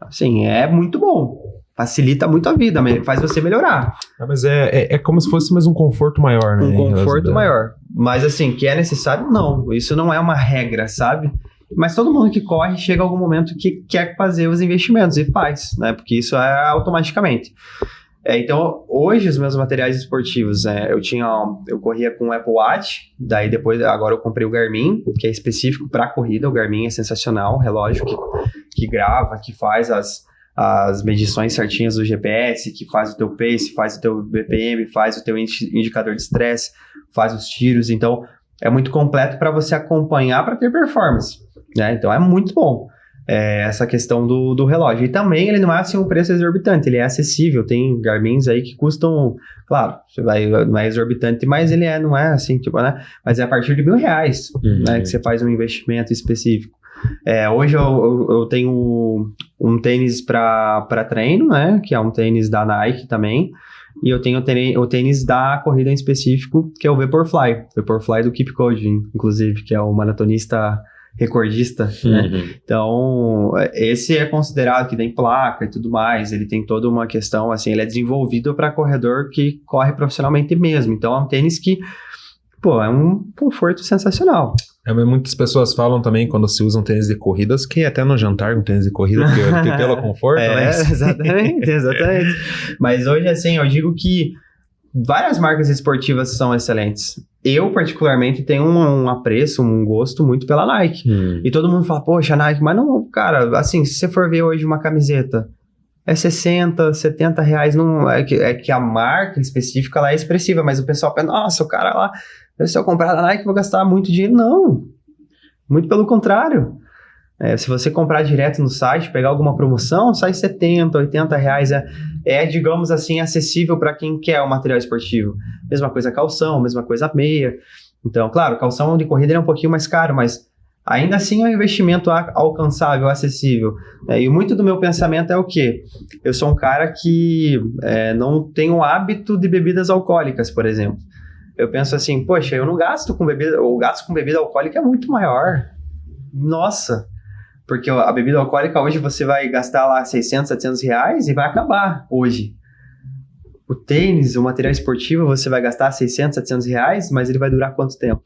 Assim, é muito bom. Facilita muito a vida, faz você melhorar. Mas é como se fosse mais um conforto maior, né? Um conforto maior. Mas assim, que é necessário? Não. Isso não é uma regra, sabe? Mas todo mundo que corre chega a algum momento que quer fazer os investimentos e faz, né? Porque isso é automaticamente. Então, hoje os meus materiais esportivos, eu corria com o Apple Watch, daí depois, agora eu comprei o Garmin, que é específico para corrida. O Garmin é sensacional, relógio que grava, que faz as medições certinhas do GPS, que faz o teu pace, faz o teu BPM, faz o teu indicador de estresse, faz os tiros. Então, é muito completo para você acompanhar para ter performance, né? Então, é muito bom essa questão do relógio. E também ele não é assim um preço exorbitante, ele é acessível. Tem Garmins aí que custam, claro, não é exorbitante, mas ele não é assim, tipo, né? Mas é a partir de R$1.000, né, que você faz um investimento específico. Hoje eu tenho um tênis para treino, né? Que é um tênis da Nike também. E eu tenho o tênis da corrida em específico, que é o Vaporfly do Keep Code, inclusive, que é o maratonista recordista, né? Então, esse é considerado que tem placa e tudo mais, ele tem toda uma questão, assim, ele é desenvolvido para corredor que corre profissionalmente mesmo. Então, é um tênis que, é um conforto sensacional. Muitas pessoas falam também, quando se usam tênis de corridas, que até no jantar um tênis de corrida, pelo conforto, né? Exatamente. Mas hoje, assim, eu digo que várias marcas esportivas são excelentes. Eu, particularmente, tenho um apreço, um gosto muito pela Nike. E todo mundo fala, poxa, Nike, mas não, cara, assim, se você for ver hoje uma camiseta, é 60, 70 reais, não, é que a marca específica lá é expressiva, mas o pessoal pensa, nossa, o cara lá, se eu comprar da Nike, eu vou gastar muito dinheiro. Não, muito pelo contrário. Se você comprar direto no site, pegar alguma promoção, sai 70, 80 reais. Digamos assim, acessível para quem quer o material esportivo. Mesma coisa calção, mesma coisa meia. Então, claro, calção de corrida é um pouquinho mais caro, mas ainda assim é um investimento alcançável, acessível. E muito do meu pensamento é o quê? Eu sou um cara que não tem o hábito de bebidas alcoólicas, por exemplo. Eu penso assim, poxa, eu não gasto com bebida, o gasto com bebida alcoólica é muito maior. Nossa! Porque a bebida alcoólica hoje você vai gastar lá 600, 700 reais e vai acabar hoje. O tênis, o material esportivo, você vai gastar 600, 700 reais, mas ele vai durar quanto tempo?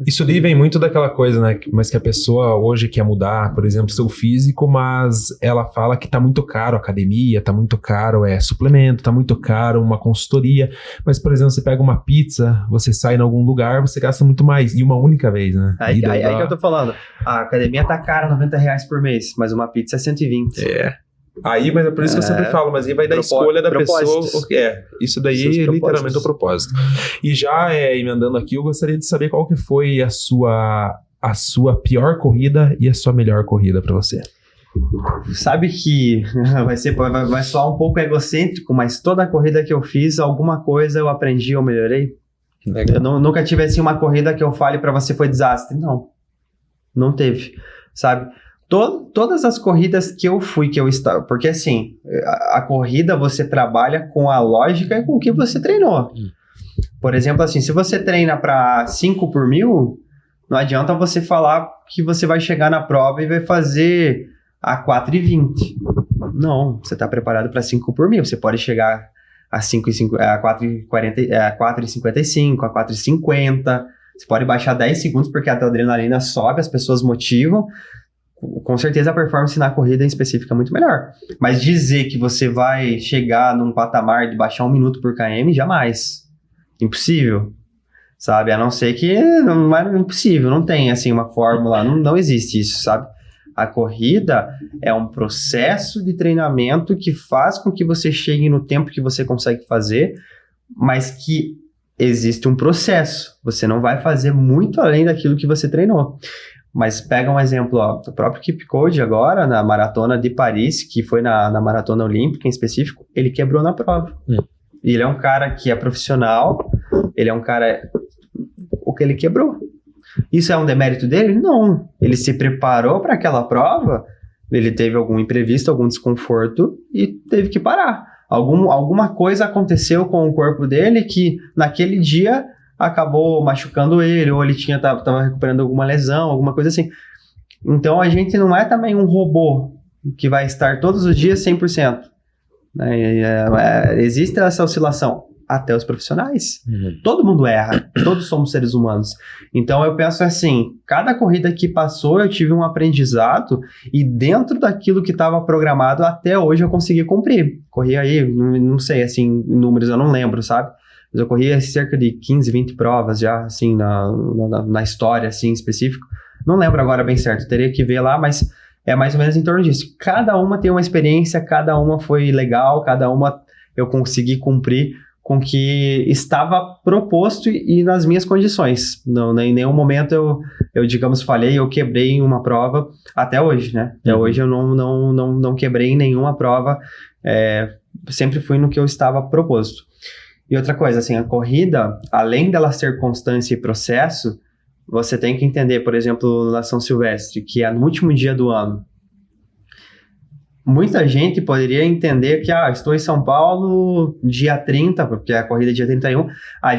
Isso daí vem muito daquela coisa, né? Mas que a pessoa hoje quer mudar, por exemplo, seu físico, mas ela fala que tá muito caro a academia, tá muito caro suplemento, tá muito caro uma consultoria. Mas, por exemplo, você pega uma pizza, você sai em algum lugar, você gasta muito mais. E uma única vez, né? Aí que eu tô falando. A academia tá cara, 90 reais por mês, mas uma pizza é 120. Aí, mas é por isso que eu sempre falo, mas aí vai da escolha da pessoa. Isso daí é literalmente o propósito. E já emendando aqui, eu gostaria de saber qual que foi a sua pior corrida e a sua melhor corrida para você. Sabe que vai soar um pouco egocêntrico, mas toda corrida que eu fiz, alguma coisa eu aprendi ou melhorei. Eu nunca tive assim uma corrida que eu fale para você foi desastre. Não teve, sabe? Todas as corridas que eu estava... Porque assim, a corrida você trabalha com a lógica e com o que você treinou. Por exemplo, assim, se você treina para 5 por 1000, não adianta você falar que você vai chegar na prova e vai fazer a 4,20. Não, você está preparado para 5 por 1000. Você pode chegar a 4,40, a 4,55, a 4,50. Você pode baixar 10 segundos porque a adrenalina sobe, as pessoas motivam. Com certeza a performance na corrida em específico é muito melhor. Mas dizer que você vai chegar num patamar de baixar 1 minuto por km, jamais. Impossível. Sabe? A não ser que não é impossível. Não tem assim uma fórmula. Não existe isso, sabe? A corrida é um processo de treinamento que faz com que você chegue no tempo que você consegue fazer, mas que existe um processo. Você não vai fazer muito além daquilo que você treinou. Mas pega um exemplo, o próprio Keep Code agora, na maratona de Paris, que foi na maratona olímpica em específico, ele quebrou na prova. E ele é um cara que é profissional, ele é um cara... O que ele quebrou? Isso é um demérito dele? Não. Ele se preparou para aquela prova, ele teve algum imprevisto, algum desconforto e teve que parar. Alguma coisa aconteceu com o corpo dele que naquele dia... acabou machucando ele, ou ele estava recuperando alguma lesão, alguma coisa assim. Então, a gente não é também um robô que vai estar todos os dias 100%. Existe essa oscilação. até os profissionais. Todo mundo erra, todos somos seres humanos. Então eu penso assim, cada corrida que passou eu tive um aprendizado e dentro daquilo que estava programado até hoje eu consegui cumprir. Corri aí, não sei, assim, números eu não lembro, sabe? Mas eu corri cerca de 15, 20 provas já, assim, na história, assim, específico. Não lembro agora bem certo, teria que ver lá, mas é mais ou menos em torno disso. Cada uma tem uma experiência, cada uma foi legal, cada uma eu consegui cumprir com o que estava proposto e nas minhas condições. Não, em nenhum momento eu digamos, falhei, eu quebrei em uma prova até hoje, né? Até hoje eu não quebrei em nenhuma prova, sempre fui no que eu estava proposto. E outra coisa, assim, a corrida, além dela ser constância e processo, você tem que entender, por exemplo, na São Silvestre, que é no último dia do ano. Muita gente poderia entender que, estou em São Paulo dia 30, porque a corrida é dia 31,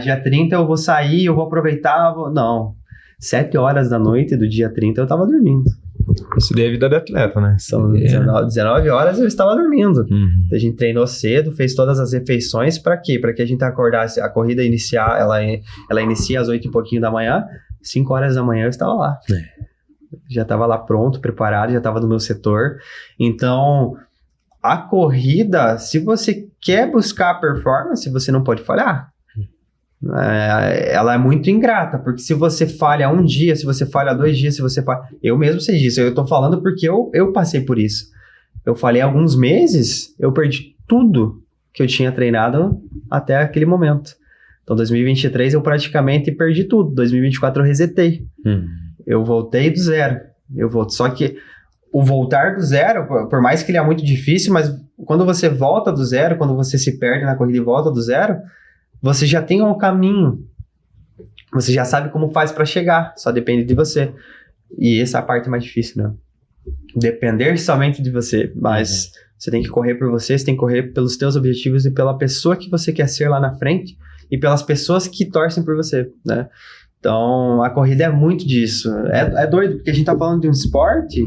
dia 30 eu vou sair, eu vou aproveitar, Não, 7 horas da noite do dia 30 eu estava dormindo. Isso daí é a vida de atleta, né? São 19 horas eu estava dormindo. A gente treinou cedo, fez todas as refeições, para quê? Para que a gente acordasse, a corrida iniciar, ela inicia às 8 e pouquinho da manhã, 5 horas da manhã eu estava lá. Já estava lá pronto, preparado, já estava no meu setor. Então, a corrida, se você quer buscar performance, você não pode falhar. Ela é muito ingrata, porque se você falha um dia, se você falha 2 dias, se você falha... Eu mesmo sei disso, eu tô falando porque eu passei por isso. Eu falhei alguns meses, eu perdi tudo que eu tinha treinado até aquele momento. Então, 2023 eu praticamente perdi tudo. 2024 eu resetei. Eu voltei do zero. Só que o voltar do zero, por mais que ele é muito difícil, mas quando você volta do zero, quando você se perde na corrida e volta do zero, você já tem um caminho. Você já sabe como faz para chegar. Só depende de você. E essa é a parte mais difícil, né? Depender somente de você. Mas você tem que correr por você, você tem que correr pelos teus objetivos e pela pessoa que você quer ser lá na frente e pelas pessoas que torcem por você, né? Então, a corrida é muito disso. É doido, porque a gente tá falando de um esporte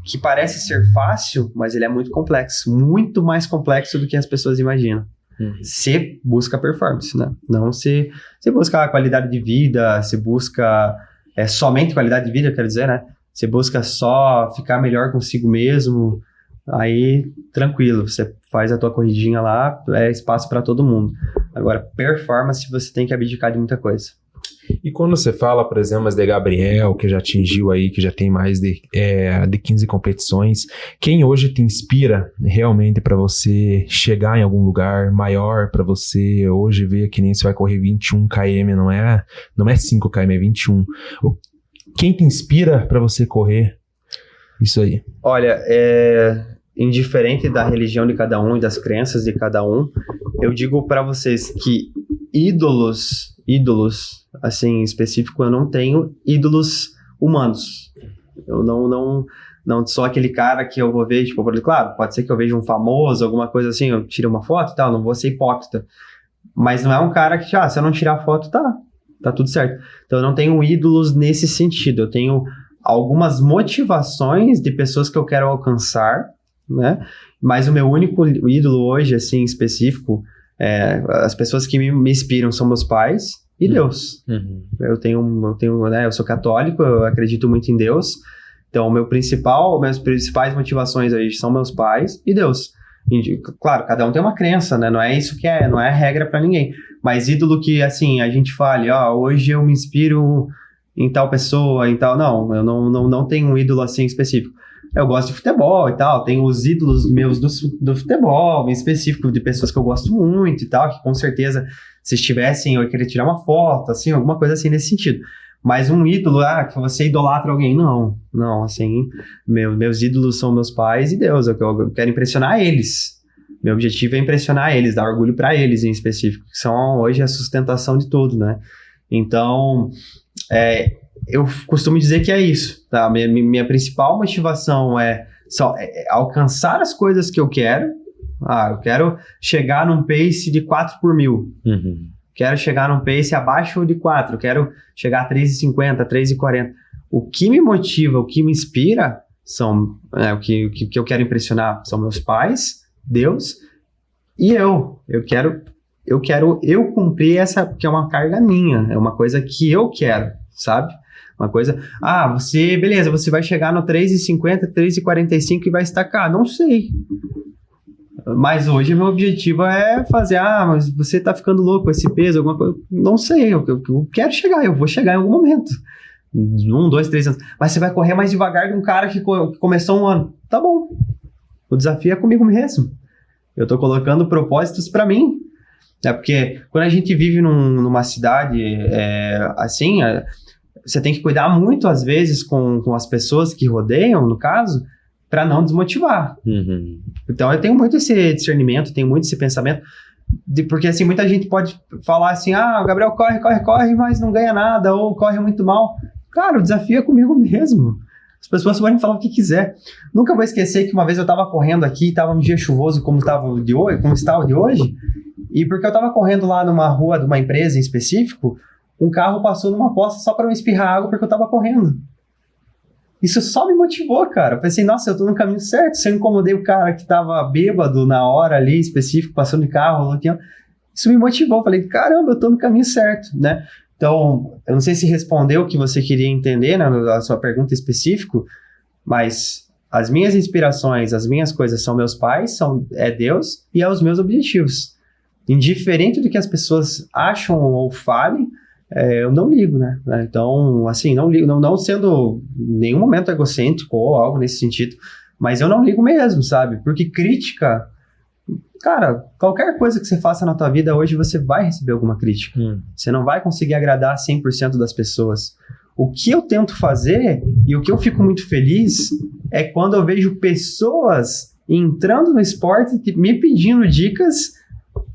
que parece ser fácil, mas ele é muito complexo. Muito mais complexo do que as pessoas imaginam. Se busca performance, né? Não se busca a qualidade de vida, se busca somente qualidade de vida, quero dizer, né? Se busca só ficar melhor consigo mesmo, aí tranquilo, você faz a tua corridinha lá, é espaço para todo mundo. Agora, performance, você tem que abdicar de muita coisa. E quando você fala, por exemplo, de Gabriel, que já atingiu aí, que já tem mais de 15 competições, quem hoje te inspira realmente para você chegar em algum lugar maior, para você hoje ver que nem você vai correr 21 km, não é 5 km, é 21. Quem te inspira para você correr isso aí? Olha, indiferente da religião de cada um e das crenças de cada um, eu digo para vocês que ídolos, assim, em específico, eu não tenho ídolos humanos. Eu não sou aquele cara que eu vou ver, tipo, claro, pode ser que eu veja um famoso, alguma coisa assim, eu tiro uma foto e tal, não vou ser hipócrita. Mas não é um cara que, se eu não tirar foto, tá tudo certo. Então eu não tenho ídolos nesse sentido, eu tenho algumas motivações de pessoas que eu quero alcançar, né? Mas o meu único ídolo hoje, assim, específico, as pessoas que me inspiram são meus pais e Deus. Eu tenho, né, eu sou católico, eu acredito muito em Deus. Então, minhas principais motivações aí são meus pais e Deus. E, claro, cada um tem uma crença, né? Não é isso que não é regra pra ninguém. Mas ídolo que, assim, a gente fale, hoje eu me inspiro em tal pessoa, em tal... Não, eu não tenho um ídolo assim específico. Eu gosto de futebol e tal, tenho os ídolos meus do futebol, em específico, de pessoas que eu gosto muito e tal, que com certeza, se estivessem, eu queria tirar uma foto, assim, alguma coisa assim nesse sentido. Mas um ídolo, que você idolatra alguém, não, assim, meus ídolos são meus pais e Deus, eu quero impressionar eles. Meu objetivo é impressionar eles, dar orgulho para eles em específico, que são hoje a sustentação de tudo, né? Então, eu costumo dizer que é isso, tá? Minha principal motivação é alcançar as coisas que eu quero. Eu quero chegar num pace de 4 por 1000. Quero chegar num pace abaixo de 4. Quero chegar a 3,50, 3,40. O que me motiva, o que me inspira são o que eu quero impressionar são meus pais, Deus e eu. Eu quero eu quero cumprir essa, que é uma carga minha, é uma coisa que eu quero, sabe? Uma coisa, beleza, você vai chegar no 3,50, 3,45 e vai estacar, não sei. Mas hoje meu objetivo é fazer, mas você tá ficando louco com esse peso, alguma coisa, não sei, eu quero chegar, eu vou chegar em algum momento. 1, 2, 3 anos. Mas você vai correr mais devagar que um cara que começou um ano. Tá bom. O desafio é comigo mesmo. Eu tô colocando propósitos para mim. Porque quando a gente vive numa cidade assim, você tem que cuidar muito, às vezes, com as pessoas que rodeiam, no caso, para não desmotivar. Uhum. Então, eu tenho muito esse discernimento, tenho muito esse pensamento, porque, assim, muita gente pode falar assim, o Gabriel corre, mas não ganha nada, ou corre muito mal. Cara, o desafio é comigo mesmo. As pessoas podem falar o que quiser. Nunca vou esquecer que uma vez eu estava correndo aqui, estava um dia chuvoso como estava o de hoje, e porque eu estava correndo lá numa rua de uma empresa em específico, um carro passou numa poça só para me espirrar água porque eu estava correndo. Isso só me motivou, cara. Eu pensei, nossa, eu tô no caminho certo. Se eu incomodei o cara que estava bêbado na hora ali, específico, passando de carro, isso me motivou. Eu falei, caramba, eu tô no caminho certo, né? Então, eu não sei se respondeu o que você queria entender, né, a sua pergunta específica, mas as minhas inspirações, as minhas coisas são meus pais, é Deus e é os meus objetivos. Indiferente do que as pessoas acham ou falem, eu não ligo, né? Então, assim, não ligo, não sendo em nenhum momento egocêntrico ou algo nesse sentido, mas eu não ligo mesmo, sabe? Porque crítica, cara, qualquer coisa que você faça na tua vida hoje, você vai receber alguma crítica. Você não vai conseguir agradar 100% das pessoas. O que eu tento fazer, e o que eu fico muito feliz, é quando eu vejo pessoas entrando no esporte, me pedindo dicas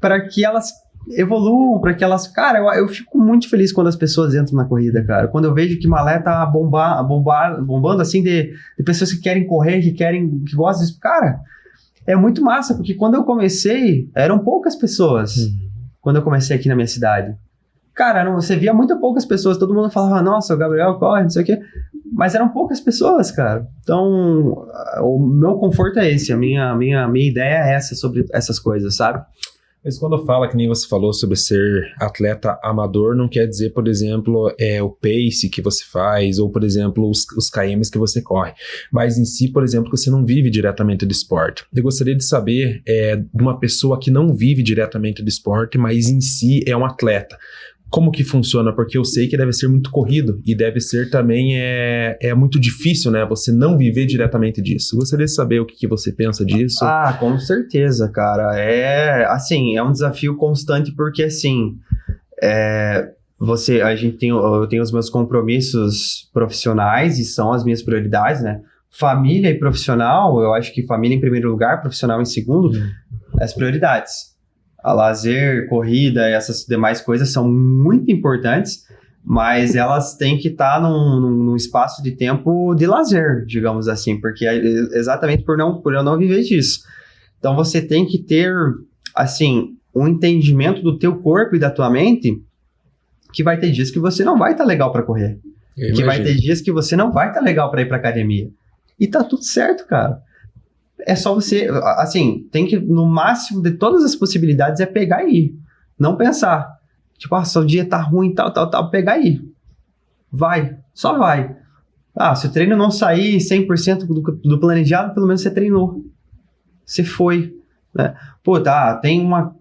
para que elas evoluam, para que elas... Cara, eu fico muito feliz quando as pessoas entram na corrida, cara. Quando eu vejo que Malé tá bombando, assim, de pessoas que querem correr, que gostam disso. Cara, é muito massa, porque quando eu comecei, eram poucas pessoas. Quando eu comecei aqui na minha cidade. Cara, você via muito poucas pessoas. Todo mundo falava, nossa, o Gabriel corre, não sei o quê. Mas eram poucas pessoas, cara. Então, o meu conforto é esse. A minha ideia é essa, sobre essas coisas, sabe? Mas quando fala, que nem você falou, sobre ser atleta amador, não quer dizer, por exemplo, o pace que você faz, ou, por exemplo, os KMs que você corre. Mas em si, por exemplo, que você não vive diretamente do esporte. Eu gostaria de saber de uma pessoa que não vive diretamente do esporte, mas em si é um atleta. Como que funciona? Porque eu sei que deve ser muito corrido e deve ser também muito difícil, né? Você não viver diretamente disso. Eu gostaria de saber o que você pensa disso. Com certeza, cara. É um desafio constante porque, assim, eu tenho os meus compromissos profissionais e são as minhas prioridades, né? Família e profissional, eu acho que família em primeiro lugar, profissional em segundo, as prioridades. A lazer, corrida e essas demais coisas são muito importantes, mas elas têm que estar num espaço de tempo de lazer, digamos assim, porque exatamente por eu não viver disso. Então você tem que ter, assim, um entendimento do teu corpo e da tua mente, que vai ter dias que você não vai estar legal para correr, que vai ter dias que você não vai estar legal para ir para academia. E tá tudo certo, cara. É só você, assim, tem que, no máximo de todas as possibilidades, pegar e ir. Não pensar. Tipo, se o dia tá ruim, tal, pegar e ir. Vai, só vai. Se o treino não sair 100% do planejado, pelo menos você treinou. Você foi, né? Tem um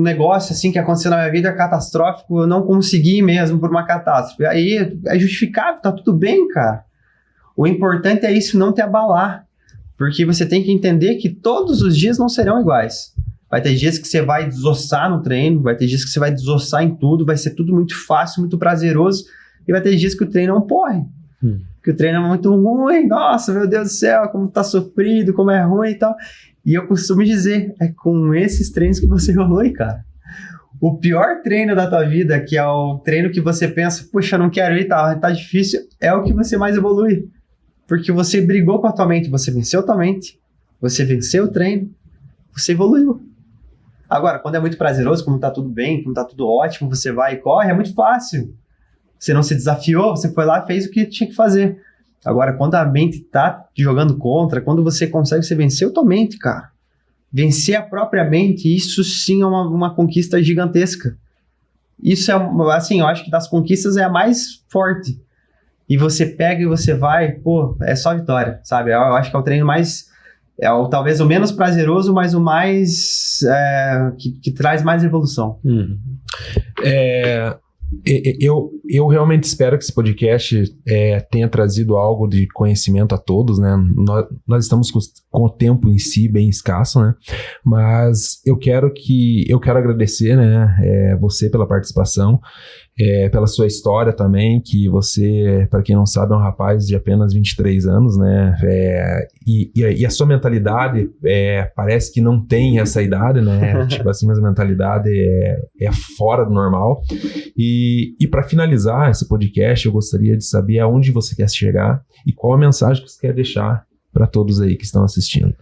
negócio assim que aconteceu na minha vida catastrófico, eu não consegui mesmo por uma catástrofe. Aí é justificável, tá tudo bem, cara. O importante é isso não te abalar. Porque você tem que entender que todos os dias não serão iguais. Vai ter dias que você vai desossar no treino, vai ter dias que você vai desossar em tudo, vai ser tudo muito fácil, muito prazeroso, e vai ter dias que o treino é um porre. Que o treino é muito ruim, nossa, meu Deus do céu, como tá sofrido, como é ruim e tal. E eu costumo dizer, é com esses treinos que você evolui, cara. O pior treino da tua vida, que é o treino que você pensa, puxa, não quero ir, tá difícil, é o que você mais evolui. Porque você brigou com a tua mente, você venceu a tua mente, você venceu o treino, você evoluiu. Agora, quando é muito prazeroso, quando tá tudo bem, quando tá tudo ótimo, você vai e corre, é muito fácil. Você não se desafiou, você foi lá e fez o que tinha que fazer. Agora, quando a mente tá te jogando contra, quando você consegue, você venceu a tua mente, cara. vencer a própria mente, isso sim é uma conquista gigantesca. Isso é, assim, eu acho que das conquistas é a mais forte. E você pega e você vai, pô, é só vitória, sabe? Eu acho que é o treino mais, talvez o menos prazeroso, mas o mais, que traz mais evolução. Eu realmente espero que esse podcast tenha trazido algo de conhecimento a todos, né? Nós estamos com o tempo em si bem escasso, né? Mas eu quero agradecer, né, você pela participação, pela sua história também, que você, para quem não sabe, é um rapaz de apenas 23 anos, né? E a sua mentalidade parece que não tem essa idade, né? Tipo assim, mas a mentalidade é fora do normal. E para finalizar esse podcast, eu gostaria de saber aonde você quer chegar e qual a mensagem que você quer deixar para todos aí que estão assistindo.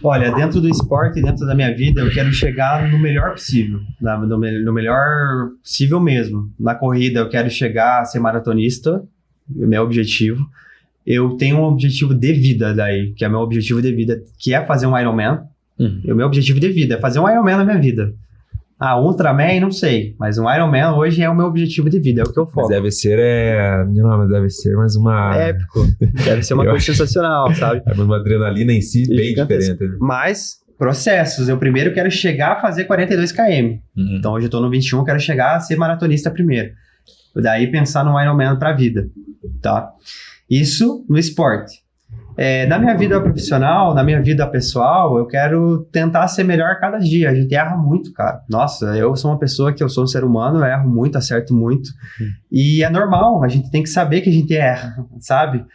Olha, dentro do esporte, dentro da minha vida, eu quero chegar no melhor possível, no melhor possível mesmo. Na corrida, eu quero chegar a ser maratonista, meu objetivo. Eu tenho um objetivo de vida daí, que é meu objetivo de vida, que é fazer um Ironman. O meu objetivo de vida é fazer um Ironman na minha vida. Ultraman, não sei, mas um Ironman hoje é o meu objetivo de vida, é o que eu foco. Mas deve ser mais uma... Épico, deve ser uma coisa sensacional, sabe? É uma adrenalina em si bem diferente. Né? Mas, processos, eu primeiro quero chegar a fazer 42 km. Então hoje eu tô no 21, eu quero chegar a ser maratonista primeiro. Daí pensar no Ironman pra vida, tá? Isso no esporte. Na minha vida profissional, na minha vida pessoal, eu quero tentar ser melhor cada dia. A gente erra muito, cara. Nossa, eu sou uma pessoa que eu sou um ser humano, eu erro muito, acerto muito. E é normal, a gente tem que saber que a gente erra, sabe?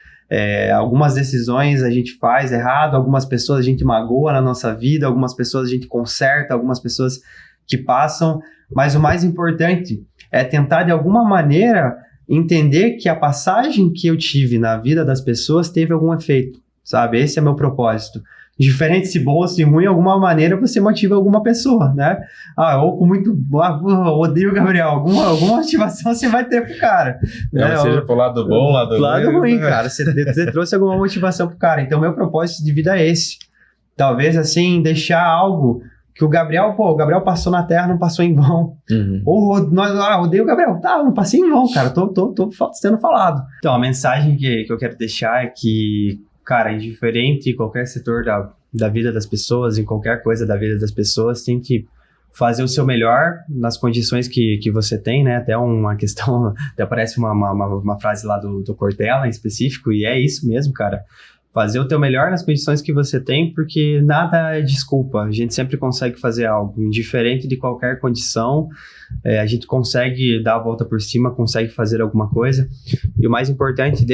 Algumas decisões a gente faz errado, algumas pessoas a gente magoa na nossa vida, algumas pessoas a gente conserta, algumas pessoas que passam. Mas o mais importante é tentar, de alguma maneira, entender que a passagem que eu tive na vida das pessoas teve algum efeito, sabe? Esse é meu propósito. Diferente se bom ou se ruim, de alguma maneira você motiva alguma pessoa, né? Ou com muito... odeio o Gabriel. Alguma motivação você vai ter pro cara. Né? Seja pro lado bom, lado ruim, cara. Você trouxe alguma motivação pro cara. Então, meu propósito de vida é esse. Talvez, assim, deixar algo... que o Gabriel passou na Terra, não passou em vão. Odeio o Gabriel. Não passei em vão, cara. Tô sendo falado. Então, a mensagem que eu quero deixar é que, cara, indiferente em qualquer setor da vida das pessoas, em qualquer coisa da vida das pessoas, tem que fazer o seu melhor nas condições que você tem, né? Até uma questão, até aparece uma frase lá do Cortella em específico, e é isso mesmo, cara. Fazer o teu melhor nas condições que você tem, porque nada é desculpa. A gente sempre consegue fazer algo. Indiferente de qualquer condição, a gente consegue dar a volta por cima, consegue fazer alguma coisa. E o mais importante,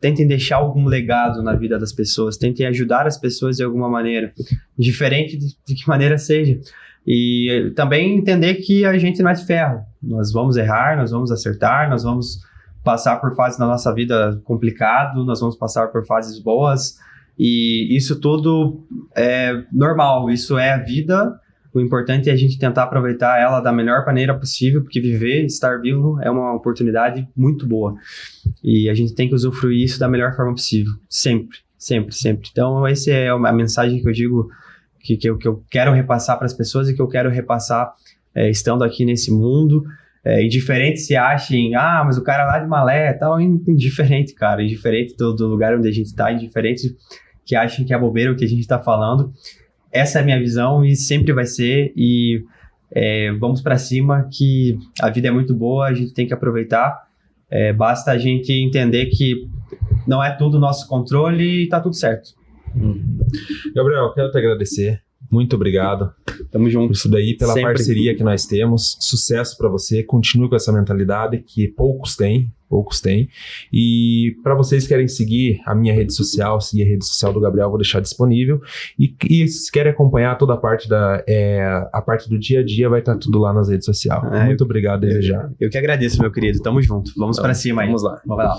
tentem deixar algum legado na vida das pessoas. Tentem ajudar as pessoas de alguma maneira. Indiferente de que maneira seja. E também entender que a gente não é de ferro. Nós vamos errar, nós vamos acertar, nós vamos... passar por fases na nossa vida complicado, nós vamos passar por fases boas, e isso tudo é normal, isso é a vida. O importante é a gente tentar aproveitar ela da melhor maneira possível, porque viver, estar vivo é uma oportunidade muito boa, e a gente tem que usufruir isso da melhor forma possível, sempre, sempre, sempre. Então essa é a mensagem que eu digo, que eu quero repassar para as pessoas e que eu quero repassar estando aqui nesse mundo. Indiferente se achem, mas o cara lá de Malé e tal, indiferente, cara, indiferente do lugar onde a gente tá, indiferente que achem que é bobeira o que a gente tá falando. Essa é a minha visão e sempre vai ser, e vamos pra cima, que a vida é muito boa, a gente tem que aproveitar, basta a gente entender que não é tudo nosso controle e tá tudo certo. Gabriel, quero te agradecer. Muito obrigado. Tamo junto. Por isso daí, pela sempre. Parceria que nós temos. Sucesso para você. Continue com essa mentalidade que poucos têm. E para vocês que querem seguir a minha rede social, seguir a rede social do Gabriel, vou deixar disponível. E se querem acompanhar toda a parte a parte do dia a dia, vai estar tudo lá nas redes sociais. Muito obrigado desde já. Eu que agradeço, meu querido. Tamo junto. Vamos para cima aí. Vamos lá. Vamos lá.